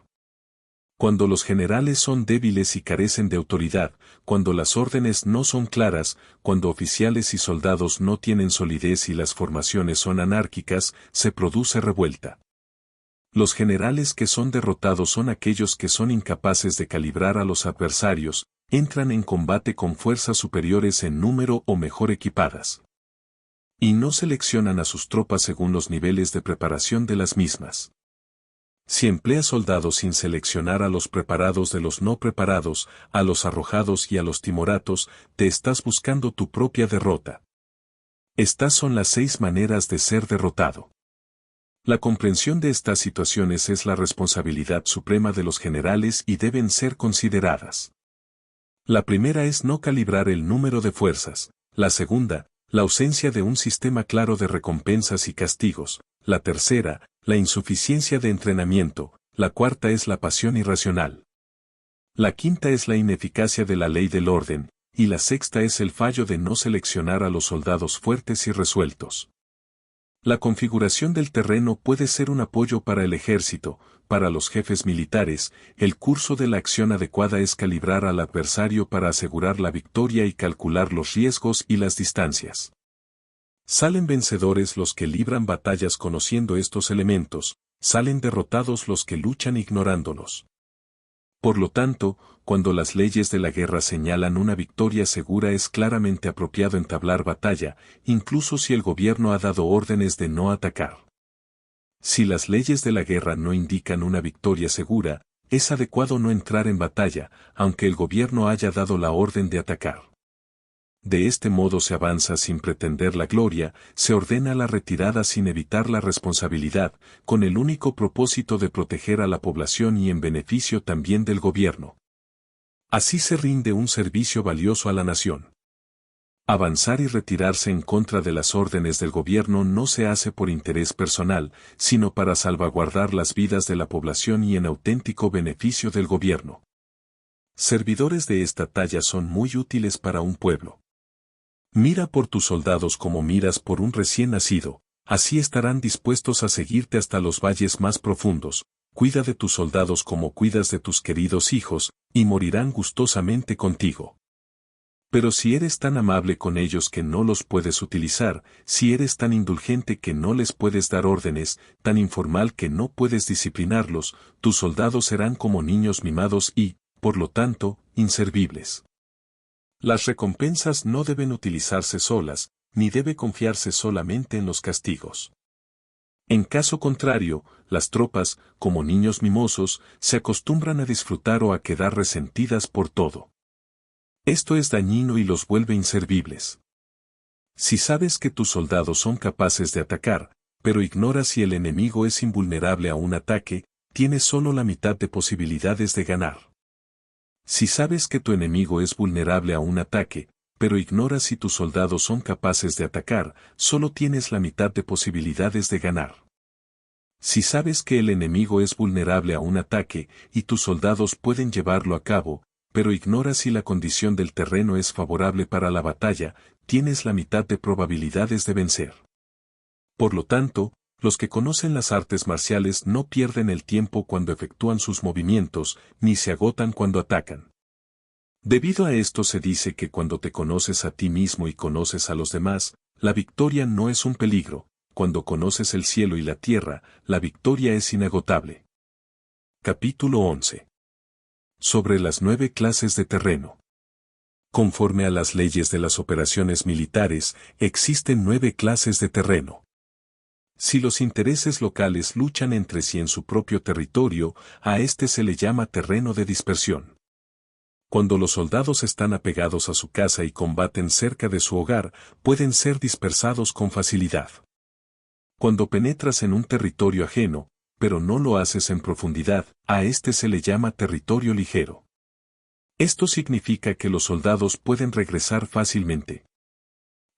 Cuando los generales son débiles y carecen de autoridad, cuando las órdenes no son claras, cuando oficiales y soldados no tienen solidez y las formaciones son anárquicas, se produce revuelta. Los generales que son derrotados son aquellos que son incapaces de calibrar a los adversarios, entran en combate con fuerzas superiores en número o mejor equipadas. Y no seleccionan a sus tropas según los niveles de preparación de las mismas. Si empleas soldados sin seleccionar a los preparados de los no preparados, a los arrojados y a los timoratos, te estás buscando tu propia derrota. Estas son las 6 maneras de ser derrotado. La comprensión de estas situaciones es la responsabilidad suprema de los generales y deben ser consideradas. La primera es no calibrar el número de fuerzas, la segunda, la ausencia de un sistema claro de recompensas y castigos, la tercera, la insuficiencia de entrenamiento, la cuarta es la pasión irracional. La quinta es la ineficacia de la ley del orden, y la sexta es el fallo de no seleccionar a los soldados fuertes y resueltos. La configuración del terreno puede ser un apoyo para el ejército, para los jefes militares, el curso de la acción adecuada es calibrar al adversario para asegurar la victoria y calcular los riesgos y las distancias. Salen vencedores los que libran batallas conociendo estos elementos, salen derrotados los que luchan ignorándolos. Por lo tanto, cuando las leyes de la guerra señalan una victoria segura es claramente apropiado entablar batalla, incluso si el gobierno ha dado órdenes de no atacar. Si las leyes de la guerra no indican una victoria segura, es adecuado no entrar en batalla, aunque el gobierno haya dado la orden de atacar. De este modo se avanza sin pretender la gloria, se ordena la retirada sin evitar la responsabilidad, con el único propósito de proteger a la población y en beneficio también del gobierno. Así se rinde un servicio valioso a la nación. Avanzar y retirarse en contra de las órdenes del gobierno no se hace por interés personal, sino para salvaguardar las vidas de la población y en auténtico beneficio del gobierno. Servidores de esta talla son muy útiles para un pueblo. Mira por tus soldados como miras por un recién nacido, así estarán dispuestos a seguirte hasta los valles más profundos, cuida de tus soldados como cuidas de tus queridos hijos, y morirán gustosamente contigo. Pero si eres tan amable con ellos que no los puedes utilizar, si eres tan indulgente que no les puedes dar órdenes, tan informal que no puedes disciplinarlos, tus soldados serán como niños mimados y, por lo tanto, inservibles. Las recompensas no deben utilizarse solas, ni debe confiarse solamente en los castigos. En caso contrario, las tropas, como niños mimosos, se acostumbran a disfrutar o a quedar resentidas por todo. Esto es dañino y los vuelve inservibles. Si sabes que tus soldados son capaces de atacar, pero ignoras si el enemigo es invulnerable a un ataque, tienes solo la mitad de posibilidades de ganar. Si sabes que tu enemigo es vulnerable a un ataque, pero ignoras si tus soldados son capaces de atacar, solo tienes la mitad de posibilidades de ganar. Si sabes que el enemigo es vulnerable a un ataque y tus soldados pueden llevarlo a cabo, pero ignoras si la condición del terreno es favorable para la batalla, tienes la mitad de probabilidades de vencer. Por lo tanto, los que conocen las artes marciales no pierden el tiempo cuando efectúan sus movimientos, ni se agotan cuando atacan. Debido a esto se dice que cuando te conoces a ti mismo y conoces a los demás, la victoria no es un peligro. Cuando conoces el cielo y la tierra, la victoria es inagotable. Capítulo 11. Sobre las 9 clases de terreno. Conforme a las leyes de las operaciones militares, existen 9 clases de terreno. Si los intereses locales luchan entre sí en su propio territorio, a este se le llama terreno de dispersión. Cuando los soldados están apegados a su casa y combaten cerca de su hogar, pueden ser dispersados con facilidad. Cuando penetras en un territorio ajeno, pero no lo haces en profundidad, a este se le llama territorio ligero. Esto significa que los soldados pueden regresar fácilmente.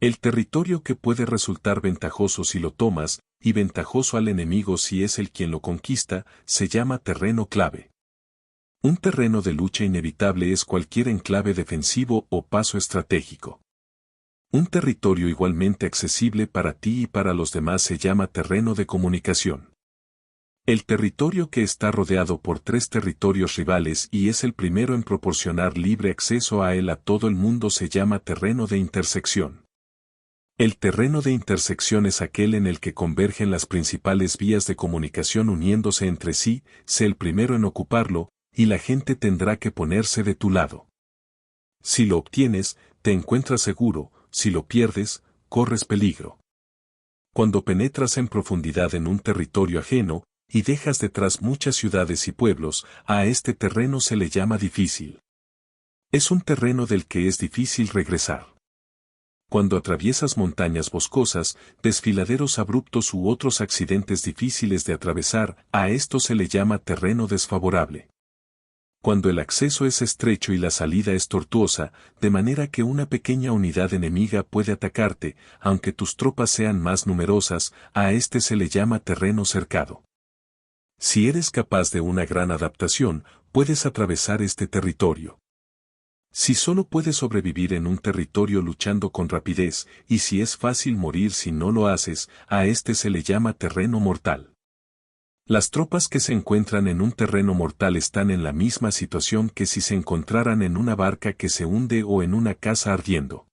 El territorio que puede resultar ventajoso si lo tomas, y ventajoso al enemigo si es él quien lo conquista, se llama terreno clave. Un terreno de lucha inevitable es cualquier enclave defensivo o paso estratégico. Un territorio igualmente accesible para ti y para los demás se llama terreno de comunicación. El territorio que está rodeado por 3 territorios rivales y es el primero en proporcionar libre acceso a él a todo el mundo se llama terreno de intersección. El terreno de intersección es aquel en el que convergen las principales vías de comunicación uniéndose entre sí, sé el primero en ocuparlo, y la gente tendrá que ponerse de tu lado. Si lo obtienes, te encuentras seguro, si lo pierdes, corres peligro. Cuando penetras en profundidad en un territorio ajeno, y dejas detrás muchas ciudades y pueblos, a este terreno se le llama difícil. Es un terreno del que es difícil regresar. Cuando atraviesas montañas boscosas, desfiladeros abruptos u otros accidentes difíciles de atravesar, a esto se le llama terreno desfavorable. Cuando el acceso es estrecho y la salida es tortuosa, de manera que una pequeña unidad enemiga puede atacarte, aunque tus tropas sean más numerosas, a este se le llama terreno cercado. Si eres capaz de una gran adaptación, puedes atravesar este territorio. Si solo puedes sobrevivir en un territorio luchando con rapidez, y si es fácil morir si no lo haces, a este se le llama terreno mortal. Las tropas que se encuentran en un terreno mortal están en la misma situación que si se encontraran en una barca que se hunde o en una casa ardiendo.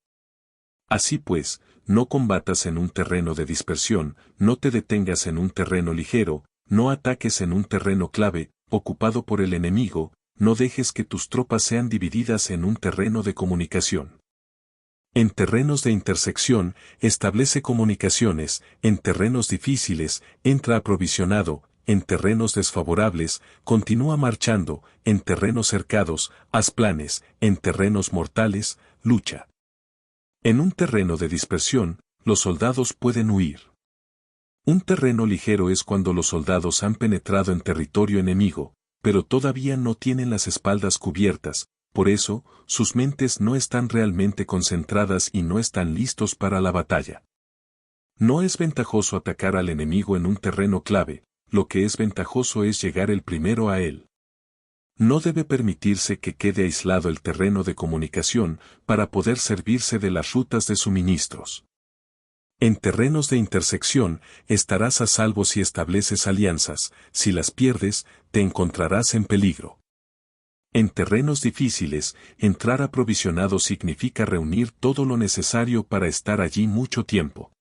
Así pues, no combatas en un terreno de dispersión, no te detengas en un terreno ligero, no ataques en un terreno clave, ocupado por el enemigo, no dejes que tus tropas sean divididas en un terreno de comunicación. En terrenos de intersección, establece comunicaciones, en terrenos difíciles, entra aprovisionado, en terrenos desfavorables, continúa marchando, en terrenos cercados, haz planes, en terrenos mortales, lucha. En un terreno de dispersión, los soldados pueden huir. Un terreno ligero es cuando los soldados han penetrado en territorio enemigo, pero todavía no tienen las espaldas cubiertas, por eso, sus mentes no están realmente concentradas y no están listos para la batalla. No es ventajoso atacar al enemigo en un terreno clave, lo que es ventajoso es llegar el primero a él. No debe permitirse que quede aislado el terreno de comunicación para poder servirse de las rutas de suministros. En terrenos de intersección, estarás a salvo si estableces alianzas, si las pierdes, te encontrarás en peligro. En terrenos difíciles, entrar aprovisionado significa reunir todo lo necesario para estar allí mucho tiempo.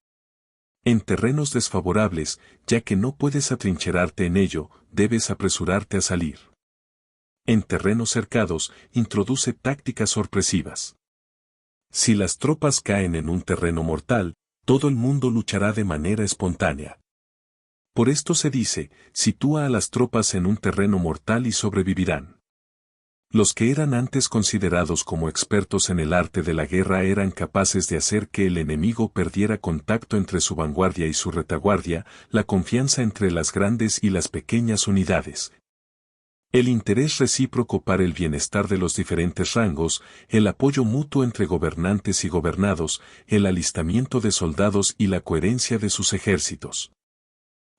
En terrenos desfavorables, ya que no puedes atrincherarte en ello, debes apresurarte a salir. En terrenos cercados, introduce tácticas sorpresivas. Si las tropas caen en un terreno mortal, todo el mundo luchará de manera espontánea. Por esto se dice, sitúa a las tropas en un terreno mortal y sobrevivirán. Los que eran antes considerados como expertos en el arte de la guerra eran capaces de hacer que el enemigo perdiera contacto entre su vanguardia y su retaguardia, la confianza entre las grandes y las pequeñas unidades. El interés recíproco para el bienestar de los diferentes rangos, el apoyo mutuo entre gobernantes y gobernados, el alistamiento de soldados y la coherencia de sus ejércitos.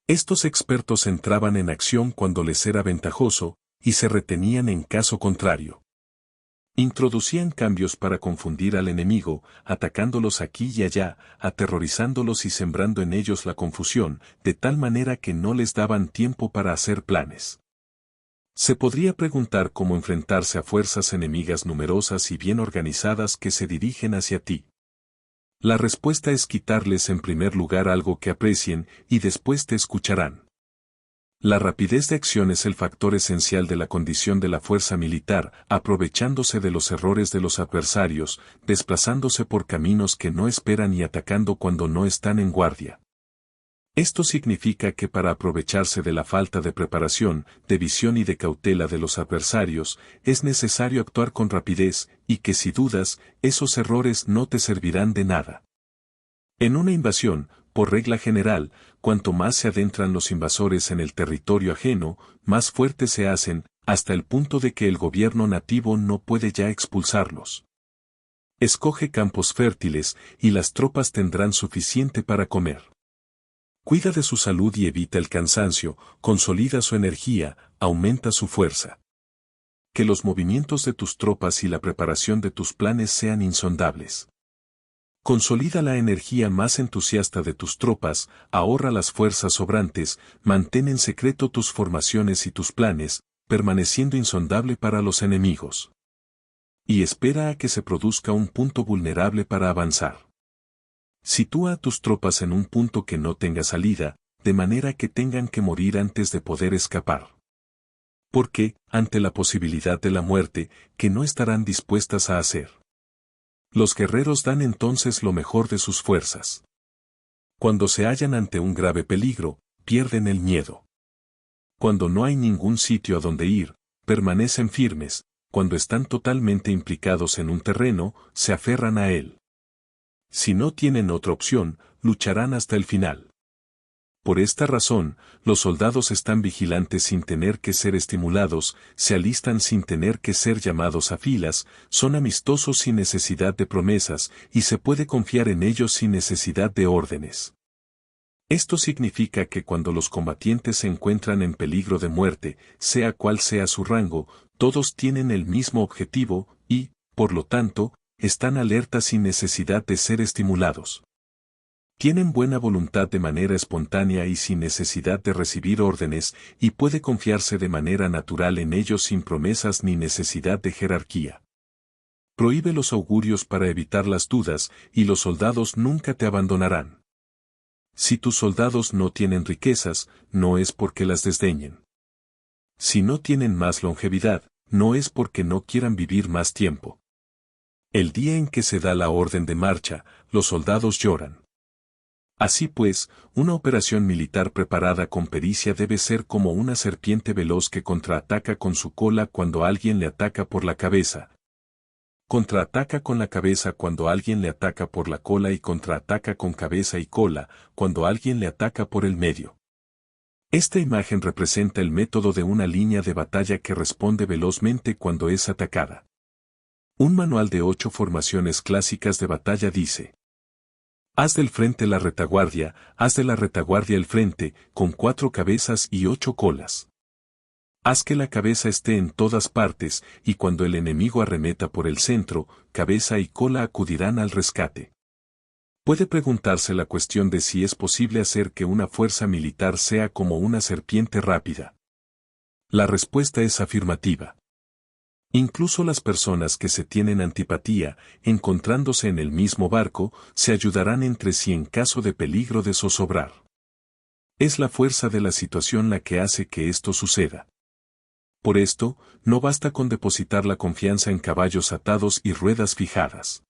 Estos expertos entraban en acción cuando les era ventajoso, y se retenían en caso contrario. Introducían cambios para confundir al enemigo, atacándolos aquí y allá, aterrorizándolos y sembrando en ellos la confusión, de tal manera que no les daban tiempo para hacer planes. Se podría preguntar cómo enfrentarse a fuerzas enemigas numerosas y bien organizadas que se dirigen hacia ti. La respuesta es quitarles en primer lugar algo que aprecien y después te escucharán. La rapidez de acción es el factor esencial de la condición de la fuerza militar, aprovechándose de los errores de los adversarios, desplazándose por caminos que no esperan y atacando cuando no están en guardia. Esto significa que para aprovecharse de la falta de preparación, de visión y de cautela de los adversarios, es necesario actuar con rapidez, y que si dudas, esos errores no te servirán de nada. En una invasión, por regla general, cuanto más se adentran los invasores en el territorio ajeno, más fuertes se hacen, hasta el punto de que el gobierno nativo no puede ya expulsarlos. Escoge campos fértiles, y las tropas tendrán suficiente para comer. Cuida de su salud y evita el cansancio, consolida su energía, aumenta su fuerza. Que los movimientos de tus tropas y la preparación de tus planes sean insondables. Consolida la energía más entusiasta de tus tropas, ahorra las fuerzas sobrantes, mantén en secreto tus formaciones y tus planes, permaneciendo insondable para los enemigos. Y espera a que se produzca un punto vulnerable para avanzar. Sitúa a tus tropas en un punto que no tenga salida, de manera que tengan que morir antes de poder escapar. Porque, ante la posibilidad de la muerte, que no estarán dispuestas a hacer. Los guerreros dan entonces lo mejor de sus fuerzas. Cuando se hallan ante un grave peligro, pierden el miedo. Cuando no hay ningún sitio a donde ir, permanecen firmes, cuando están totalmente implicados en un terreno, se aferran a él. Si no tienen otra opción, lucharán hasta el final. Por esta razón, los soldados están vigilantes sin tener que ser estimulados, se alistan sin tener que ser llamados a filas, son amistosos sin necesidad de promesas, y se puede confiar en ellos sin necesidad de órdenes. Esto significa que cuando los combatientes se encuentran en peligro de muerte, sea cual sea su rango, todos tienen el mismo objetivo, y, por lo tanto, están alertas sin necesidad de ser estimulados. Tienen buena voluntad de manera espontánea y sin necesidad de recibir órdenes, y puede confiarse de manera natural en ellos sin promesas ni necesidad de jerarquía. Prohíbe los augurios para evitar las dudas, y los soldados nunca te abandonarán. Si tus soldados no tienen riquezas, no es porque las desdeñen. Si no tienen más longevidad, no es porque no quieran vivir más tiempo. El día en que se da la orden de marcha, los soldados lloran. Así pues, una operación militar preparada con pericia debe ser como una serpiente veloz que contraataca con su cola cuando alguien le ataca por la cabeza. Contraataca con la cabeza cuando alguien le ataca por la cola y contraataca con cabeza y cola cuando alguien le ataca por el medio. Esta imagen representa el método de una línea de batalla que responde velozmente cuando es atacada. Un manual de 8 formaciones clásicas de batalla dice: haz del frente la retaguardia, haz de la retaguardia el frente, con 4 cabezas y 8 colas. Haz que la cabeza esté en todas partes, y cuando el enemigo arremeta por el centro, cabeza y cola acudirán al rescate. Puede preguntarse la cuestión de si es posible hacer que una fuerza militar sea como una serpiente rápida. La respuesta es afirmativa. Incluso las personas que se tienen antipatía, encontrándose en el mismo barco, se ayudarán entre sí en caso de peligro de zozobrar. Es la fuerza de la situación la que hace que esto suceda. Por esto, no basta con depositar la confianza en caballos atados y ruedas fijadas.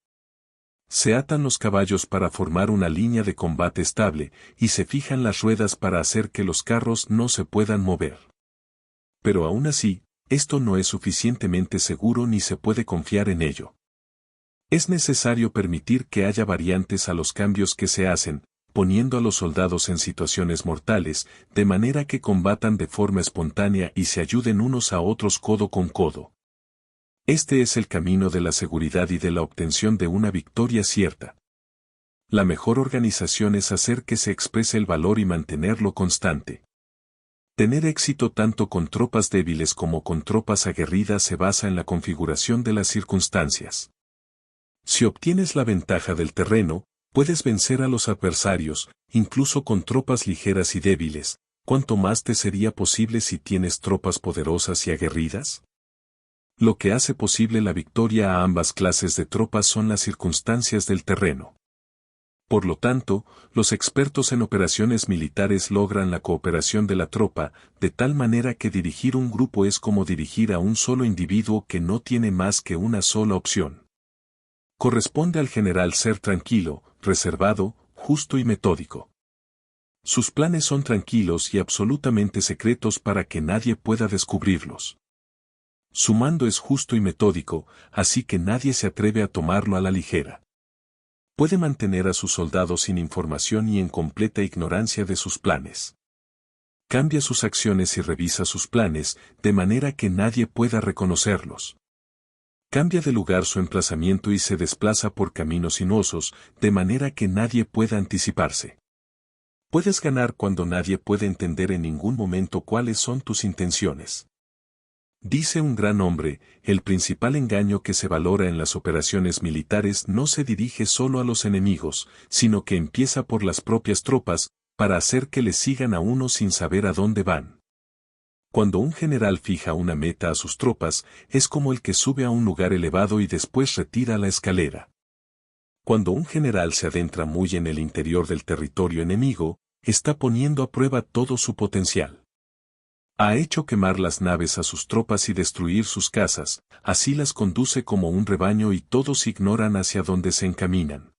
Se atan los caballos para formar una línea de combate estable, y se fijan las ruedas para hacer que los carros no se puedan mover. Pero aún así, esto no es suficientemente seguro ni se puede confiar en ello. Es necesario permitir que haya variantes a los cambios que se hacen, poniendo a los soldados en situaciones mortales, de manera que combatan de forma espontánea y se ayuden unos a otros codo con codo. Este es el camino de la seguridad y de la obtención de una victoria cierta. La mejor organización es hacer que se exprese el valor y mantenerlo constante. Tener éxito tanto con tropas débiles como con tropas aguerridas se basa en la configuración de las circunstancias. Si obtienes la ventaja del terreno, puedes vencer a los adversarios, incluso con tropas ligeras y débiles. ¿Cuánto más te sería posible si tienes tropas poderosas y aguerridas? Lo que hace posible la victoria a ambas clases de tropas son las circunstancias del terreno. Por lo tanto, los expertos en operaciones militares logran la cooperación de la tropa, de tal manera que dirigir un grupo es como dirigir a un solo individuo que no tiene más que una sola opción. Corresponde al general ser tranquilo, reservado, justo y metódico. Sus planes son tranquilos y absolutamente secretos para que nadie pueda descubrirlos. Su mando es justo y metódico, así que nadie se atreve a tomarlo a la ligera. Puede mantener a sus soldados sin información y en completa ignorancia de sus planes. Cambia sus acciones y revisa sus planes, de manera que nadie pueda reconocerlos. Cambia de lugar su emplazamiento y se desplaza por caminos sinuosos, de manera que nadie pueda anticiparse. Puedes ganar cuando nadie puede entender en ningún momento cuáles son tus intenciones. Dice un gran hombre, el principal engaño que se valora en las operaciones militares no se dirige solo a los enemigos, sino que empieza por las propias tropas, para hacer que les sigan a uno sin saber a dónde van. Cuando un general fija una meta a sus tropas, es como el que sube a un lugar elevado y después retira la escalera. Cuando un general se adentra muy en el interior del territorio enemigo, está poniendo a prueba todo su potencial. Ha hecho quemar las naves a sus tropas y destruir sus casas, así las conduce como un rebaño y todos ignoran hacia dónde se encaminan.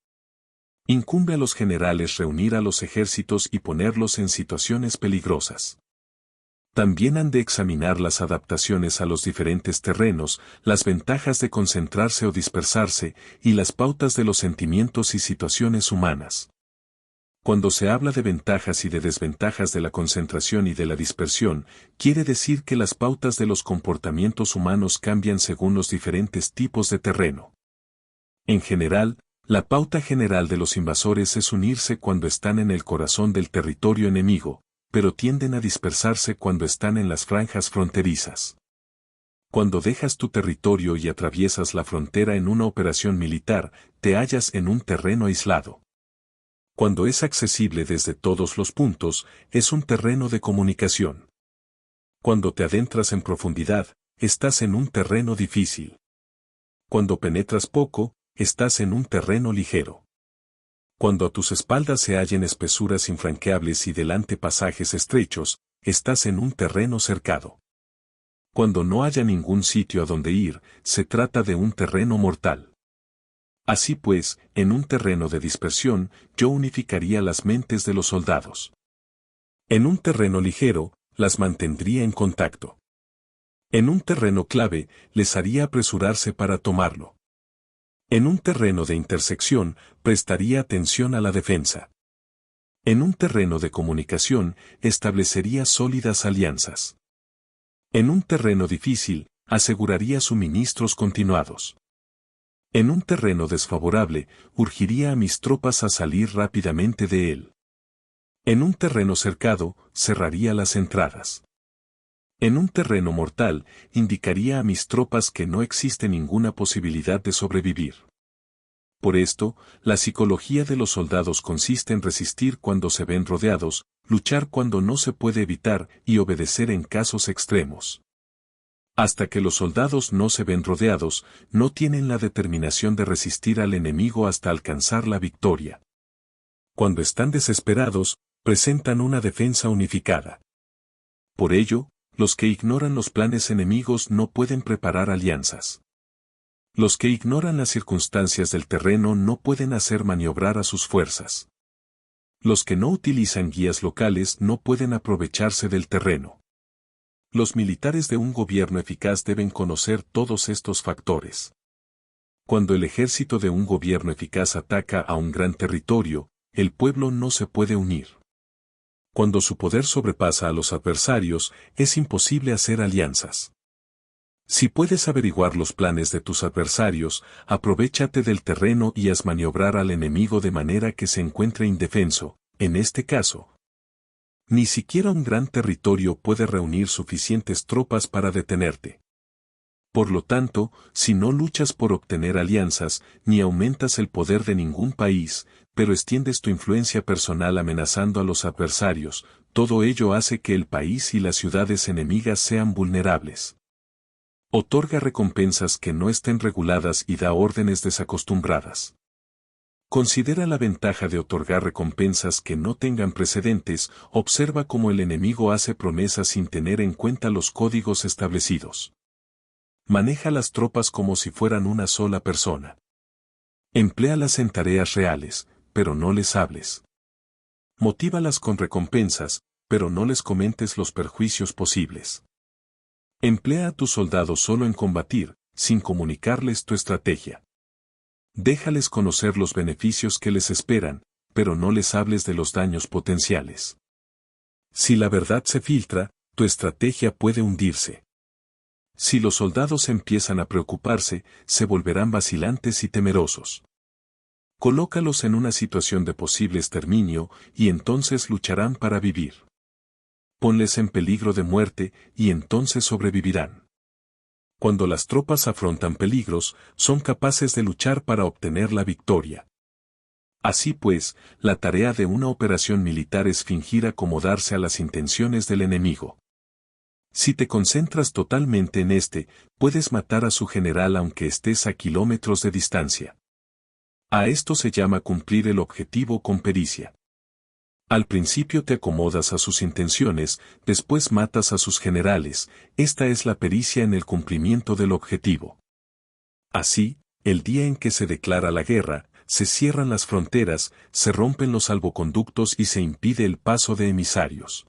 Incumbe a los generales reunir a los ejércitos y ponerlos en situaciones peligrosas. También han de examinar las adaptaciones a los diferentes terrenos, las ventajas de concentrarse o dispersarse, y las pautas de los sentimientos y situaciones humanas. Cuando se habla de ventajas y de desventajas de la concentración y de la dispersión, quiere decir que las pautas de los comportamientos humanos cambian según los diferentes tipos de terreno. En general, la pauta general de los invasores es unirse cuando están en el corazón del territorio enemigo, pero tienden a dispersarse cuando están en las franjas fronterizas. Cuando dejas tu territorio y atraviesas la frontera en una operación militar, te hallas en un terreno aislado. Cuando es accesible desde todos los puntos, es un terreno de comunicación. Cuando te adentras en profundidad, estás en un terreno difícil. Cuando penetras poco, estás en un terreno ligero. Cuando a tus espaldas se hallen espesuras infranqueables y delante pasajes estrechos, estás en un terreno cercado. Cuando no haya ningún sitio a donde ir, se trata de un terreno mortal. Así pues, en un terreno de dispersión, yo unificaría las mentes de los soldados. En un terreno ligero, las mantendría en contacto. En un terreno clave, les haría apresurarse para tomarlo. En un terreno de intersección, prestaría atención a la defensa. En un terreno de comunicación, establecería sólidas alianzas. En un terreno difícil, aseguraría suministros continuados. En un terreno desfavorable, urgiría a mis tropas a salir rápidamente de él. En un terreno cercado, cerraría las entradas. En un terreno mortal, indicaría a mis tropas que no existe ninguna posibilidad de sobrevivir. Por esto, la psicología de los soldados consiste en resistir cuando se ven rodeados, luchar cuando no se puede evitar y obedecer en casos extremos. Hasta que los soldados no se ven rodeados, no tienen la determinación de resistir al enemigo hasta alcanzar la victoria. Cuando están desesperados, presentan una defensa unificada. Por ello, los que ignoran los planes enemigos no pueden preparar alianzas. Los que ignoran las circunstancias del terreno no pueden hacer maniobrar a sus fuerzas. Los que no utilizan guías locales no pueden aprovecharse del terreno. Los militares de un gobierno eficaz deben conocer todos estos factores. Cuando el ejército de un gobierno eficaz ataca a un gran territorio, el pueblo no se puede unir. Cuando su poder sobrepasa a los adversarios, es imposible hacer alianzas. Si puedes averiguar los planes de tus adversarios, aprovéchate del terreno y haz maniobrar al enemigo de manera que se encuentre indefenso. En este caso, ni siquiera un gran territorio puede reunir suficientes tropas para detenerte. Por lo tanto, si no luchas por obtener alianzas, ni aumentas el poder de ningún país, pero extiendes tu influencia personal amenazando a los adversarios, todo ello hace que el país y las ciudades enemigas sean vulnerables. Otorga recompensas que no estén reguladas y da órdenes desacostumbradas. Considera la ventaja de otorgar recompensas que no tengan precedentes, observa cómo el enemigo hace promesas sin tener en cuenta los códigos establecidos. Maneja las tropas como si fueran una sola persona. Empléalas en tareas reales, pero no les hables. Motívalas con recompensas, pero no les comentes los perjuicios posibles. Emplea a tus soldados solo en combatir, sin comunicarles tu estrategia. Déjales conocer los beneficios que les esperan, pero no les hables de los daños potenciales. Si la verdad se filtra, tu estrategia puede hundirse. Si los soldados empiezan a preocuparse, se volverán vacilantes y temerosos. Colócalos en una situación de posible exterminio, y entonces lucharán para vivir. Ponles en peligro de muerte, y entonces sobrevivirán. Cuando las tropas afrontan peligros, son capaces de luchar para obtener la victoria. Así pues, la tarea de una operación militar es fingir acomodarse a las intenciones del enemigo. Si te concentras totalmente en puedes matar a su general aunque estés a kilómetros de distancia. A esto se llama cumplir el objetivo con pericia. Al principio te acomodas a sus intenciones, después matas a sus generales, esta es la pericia en el cumplimiento del objetivo. Así, el día en que se declara la guerra, se cierran las fronteras, se rompen los salvoconductos y se impide el paso de emisarios.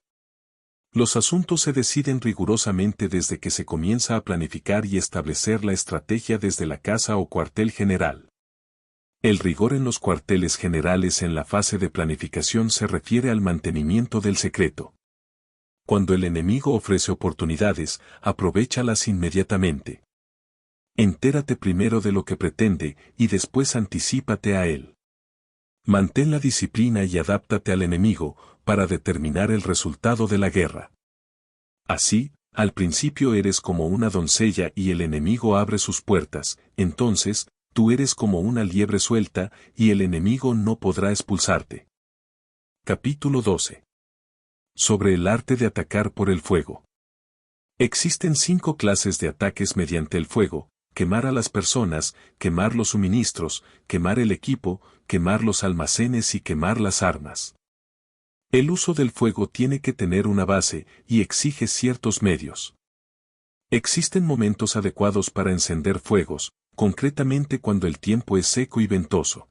Los asuntos se deciden rigurosamente desde que se comienza a planificar y establecer la estrategia desde la casa o cuartel general. El rigor en los cuarteles generales en la fase de planificación se refiere al mantenimiento del secreto. Cuando el enemigo ofrece oportunidades, aprovéchalas inmediatamente. Entérate primero de lo que pretende y después anticípate a él. Mantén la disciplina y adáptate al enemigo para determinar el resultado de la guerra. Así, al principio eres como una doncella y el enemigo abre sus puertas, entonces, tú eres como una liebre suelta, y el enemigo no podrá expulsarte. Capítulo 12. Sobre el arte de atacar por el fuego. Existen 5 clases de ataques mediante el fuego: quemar a las personas, quemar los suministros, quemar el equipo, quemar los almacenes y quemar las armas. El uso del fuego tiene que tener una base, y exige ciertos medios. Existen momentos adecuados para encender fuegos, concretamente cuando el tiempo es seco y ventoso.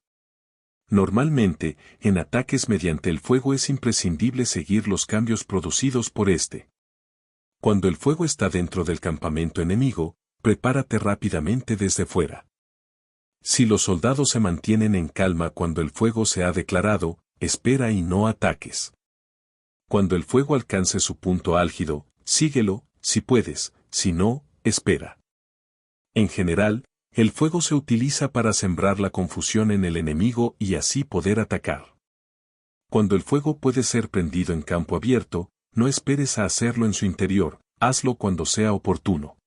Normalmente, en ataques mediante el fuego es imprescindible seguir los cambios producidos por este. Cuando el fuego está dentro del campamento enemigo, prepárate rápidamente desde fuera. Si los soldados se mantienen en calma cuando el fuego se ha declarado, espera y no ataques. Cuando el fuego alcance su punto álgido, síguelo, si puedes, si no, espera. En general, el fuego se utiliza para sembrar la confusión en el enemigo y así poder atacar. Cuando el fuego puede ser prendido en campo abierto, no esperes a hacerlo en su interior, hazlo cuando sea oportuno.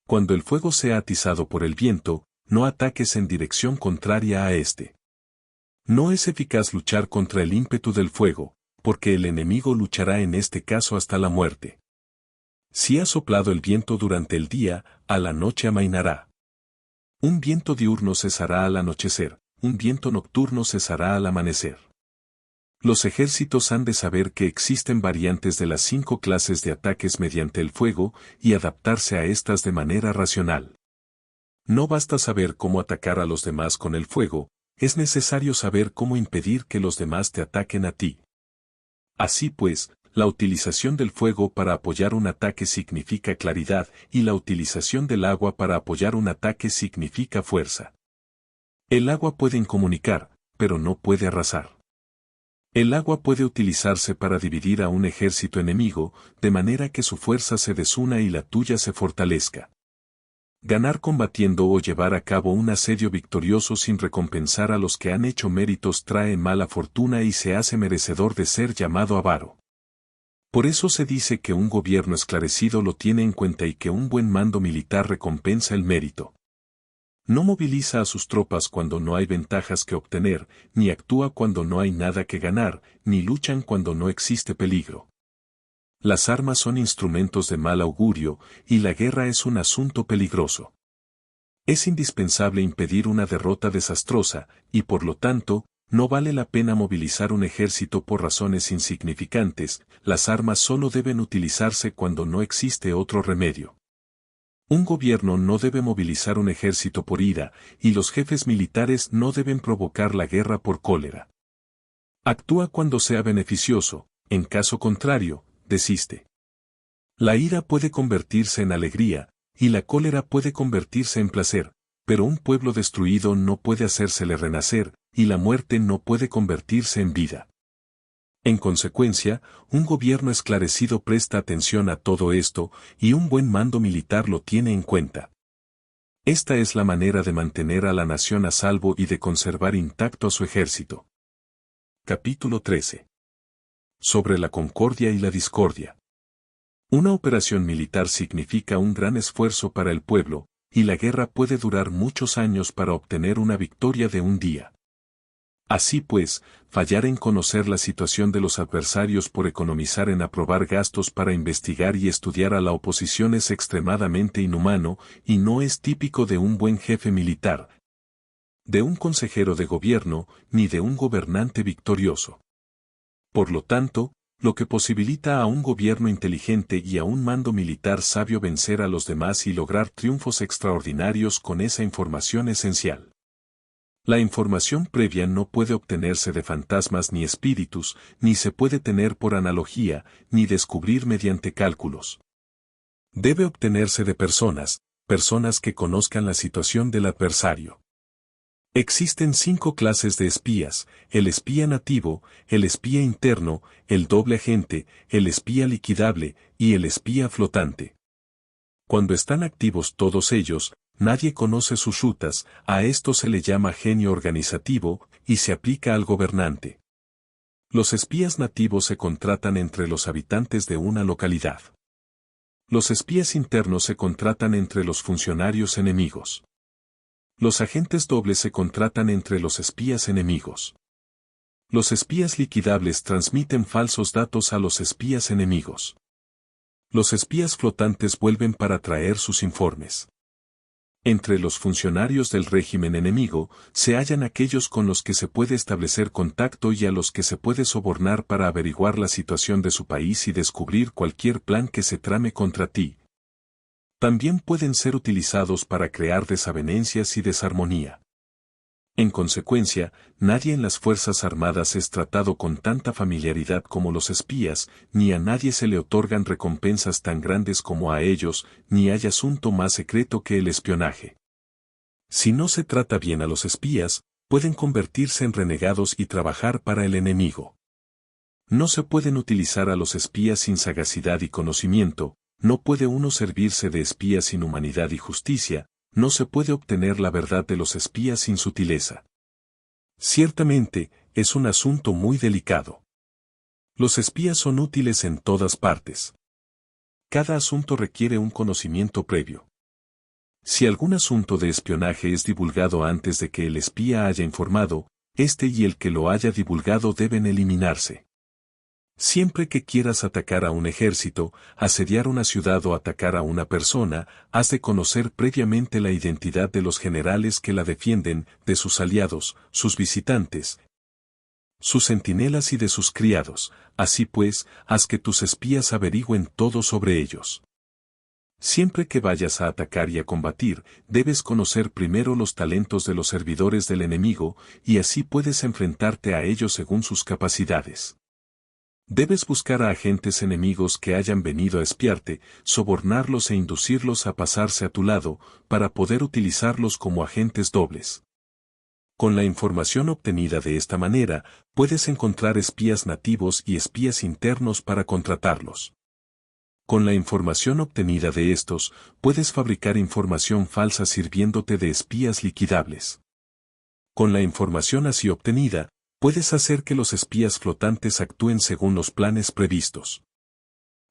Cuando el fuego sea atizado por el viento, no ataques en dirección contraria a este. No es eficaz luchar contra el ímpetu del fuego, porque el enemigo luchará en este caso hasta la muerte. Si ha soplado el viento durante el día, a la noche amainará. Un viento diurno cesará al anochecer, un viento nocturno cesará al amanecer. Los ejércitos han de saber que existen variantes de las 5 clases de ataques mediante el fuego y adaptarse a estas de manera racional. No basta saber cómo atacar a los demás con el fuego, es necesario saber cómo impedir que los demás te ataquen a ti. Así pues, la utilización del fuego para apoyar un ataque significa claridad y la utilización del agua para apoyar un ataque significa fuerza. El agua puede incomunicar, pero no puede arrasar. El agua puede utilizarse para dividir a un ejército enemigo, de manera que su fuerza se desuna y la tuya se fortalezca. Ganar combatiendo o llevar a cabo un asedio victorioso sin recompensar a los que han hecho méritos trae mala fortuna y se hace merecedor de ser llamado avaro. Por eso se dice que un gobierno esclarecido lo tiene en cuenta y que un buen mando militar recompensa el mérito. No moviliza a sus tropas cuando no hay ventajas que obtener, ni actúa cuando no hay nada que ganar, ni luchan cuando no existe peligro. Las armas son instrumentos de mal augurio, y la guerra es un asunto peligroso. Es indispensable impedir una derrota desastrosa, y por lo tanto, no vale la pena movilizar un ejército por razones insignificantes, las armas solo deben utilizarse cuando no existe otro remedio. Un gobierno no debe movilizar un ejército por ira, y los jefes militares no deben provocar la guerra por cólera. Actúa cuando sea beneficioso, en caso contrario, desiste. La ira puede convertirse en alegría, y la cólera puede convertirse en placer, pero un pueblo destruido no puede hacérsele renacer, y la muerte no puede convertirse en vida. En consecuencia, un gobierno esclarecido presta atención a todo esto, y un buen mando militar lo tiene en cuenta. Esta es la manera de mantener a la nación a salvo y de conservar intacto a su ejército. Capítulo 13. Sobre la concordia y la discordia. Una operación militar significa un gran esfuerzo para el pueblo, y la guerra puede durar muchos años para obtener una victoria de un día. Así pues, fallar en conocer la situación de los adversarios por economizar en aprobar gastos para investigar y estudiar a la oposición es extremadamente inhumano, y no es típico de un buen jefe militar, de un consejero de gobierno, ni de un gobernante victorioso. Por lo tanto, lo que posibilita a un gobierno inteligente y a un mando militar sabio vencer a los demás y lograr triunfos extraordinarios con esa información esencial. La información previa no puede obtenerse de fantasmas ni espíritus, ni se puede tener por analogía, ni descubrir mediante cálculos. Debe obtenerse de personas que conozcan la situación del adversario. Existen 5 clases de espías: el espía nativo, el espía interno, el doble agente, el espía liquidable y el espía flotante. Cuando están activos todos ellos, nadie conoce sus rutas, a esto se le llama genio organizativo, y se aplica al gobernante. Los espías nativos se contratan entre los habitantes de una localidad. Los espías internos se contratan entre los funcionarios enemigos. Los agentes dobles se contratan entre los espías enemigos. Los espías liquidables transmiten falsos datos a los espías enemigos. Los espías flotantes vuelven para traer sus informes. Entre los funcionarios del régimen enemigo, se hallan aquellos con los que se puede establecer contacto y a los que se puede sobornar para averiguar la situación de su país y descubrir cualquier plan que se trame contra ti. También pueden ser utilizados para crear desavenencias y desarmonía. En consecuencia, nadie en las Fuerzas Armadas es tratado con tanta familiaridad como los espías, ni a nadie se le otorgan recompensas tan grandes como a ellos, ni hay asunto más secreto que el espionaje. Si no se trata bien a los espías, pueden convertirse en renegados y trabajar para el enemigo. No se pueden utilizar a los espías sin sagacidad y conocimiento, no puede uno servirse de espías sin humanidad y justicia, no se puede obtener la verdad de los espías sin sutileza. Ciertamente, es un asunto muy delicado. Los espías son útiles en todas partes. Cada asunto requiere un conocimiento previo. Si algún asunto de espionaje es divulgado antes de que el espía haya informado, este y el que lo haya divulgado deben eliminarse. Siempre que quieras atacar a un ejército, asediar una ciudad o atacar a una persona, has de conocer previamente la identidad de los generales que la defienden, de sus aliados, sus visitantes, sus centinelas y de sus criados. Así pues, haz que tus espías averigüen todo sobre ellos. Siempre que vayas a atacar y a combatir, debes conocer primero los talentos de los servidores del enemigo, y así puedes enfrentarte a ellos según sus capacidades. Debes buscar a agentes enemigos que hayan venido a espiarte, sobornarlos e inducirlos a pasarse a tu lado, para poder utilizarlos como agentes dobles. Con la información obtenida de esta manera, puedes encontrar espías nativos y espías internos para contratarlos. Con la información obtenida de estos, puedes fabricar información falsa sirviéndote de espías liquidables. Con la información así obtenida, puedes hacer que los espías flotantes actúen según los planes previstos.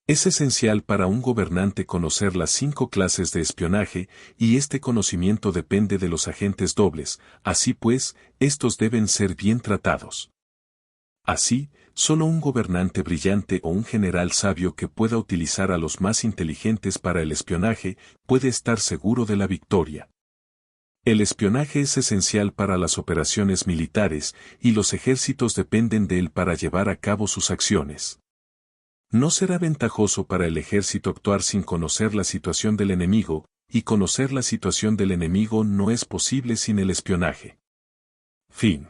Es esencial para un gobernante conocer las 5 clases de espionaje, y este conocimiento depende de los agentes dobles, así pues, estos deben ser bien tratados. Así, solo un gobernante brillante o un general sabio que pueda utilizar a los más inteligentes para el espionaje, puede estar seguro de la victoria. El espionaje es esencial para las operaciones militares, y los ejércitos dependen de él para llevar a cabo sus acciones. No será ventajoso para el ejército actuar sin conocer la situación del enemigo, y conocer la situación del enemigo no es posible sin el espionaje. Fin.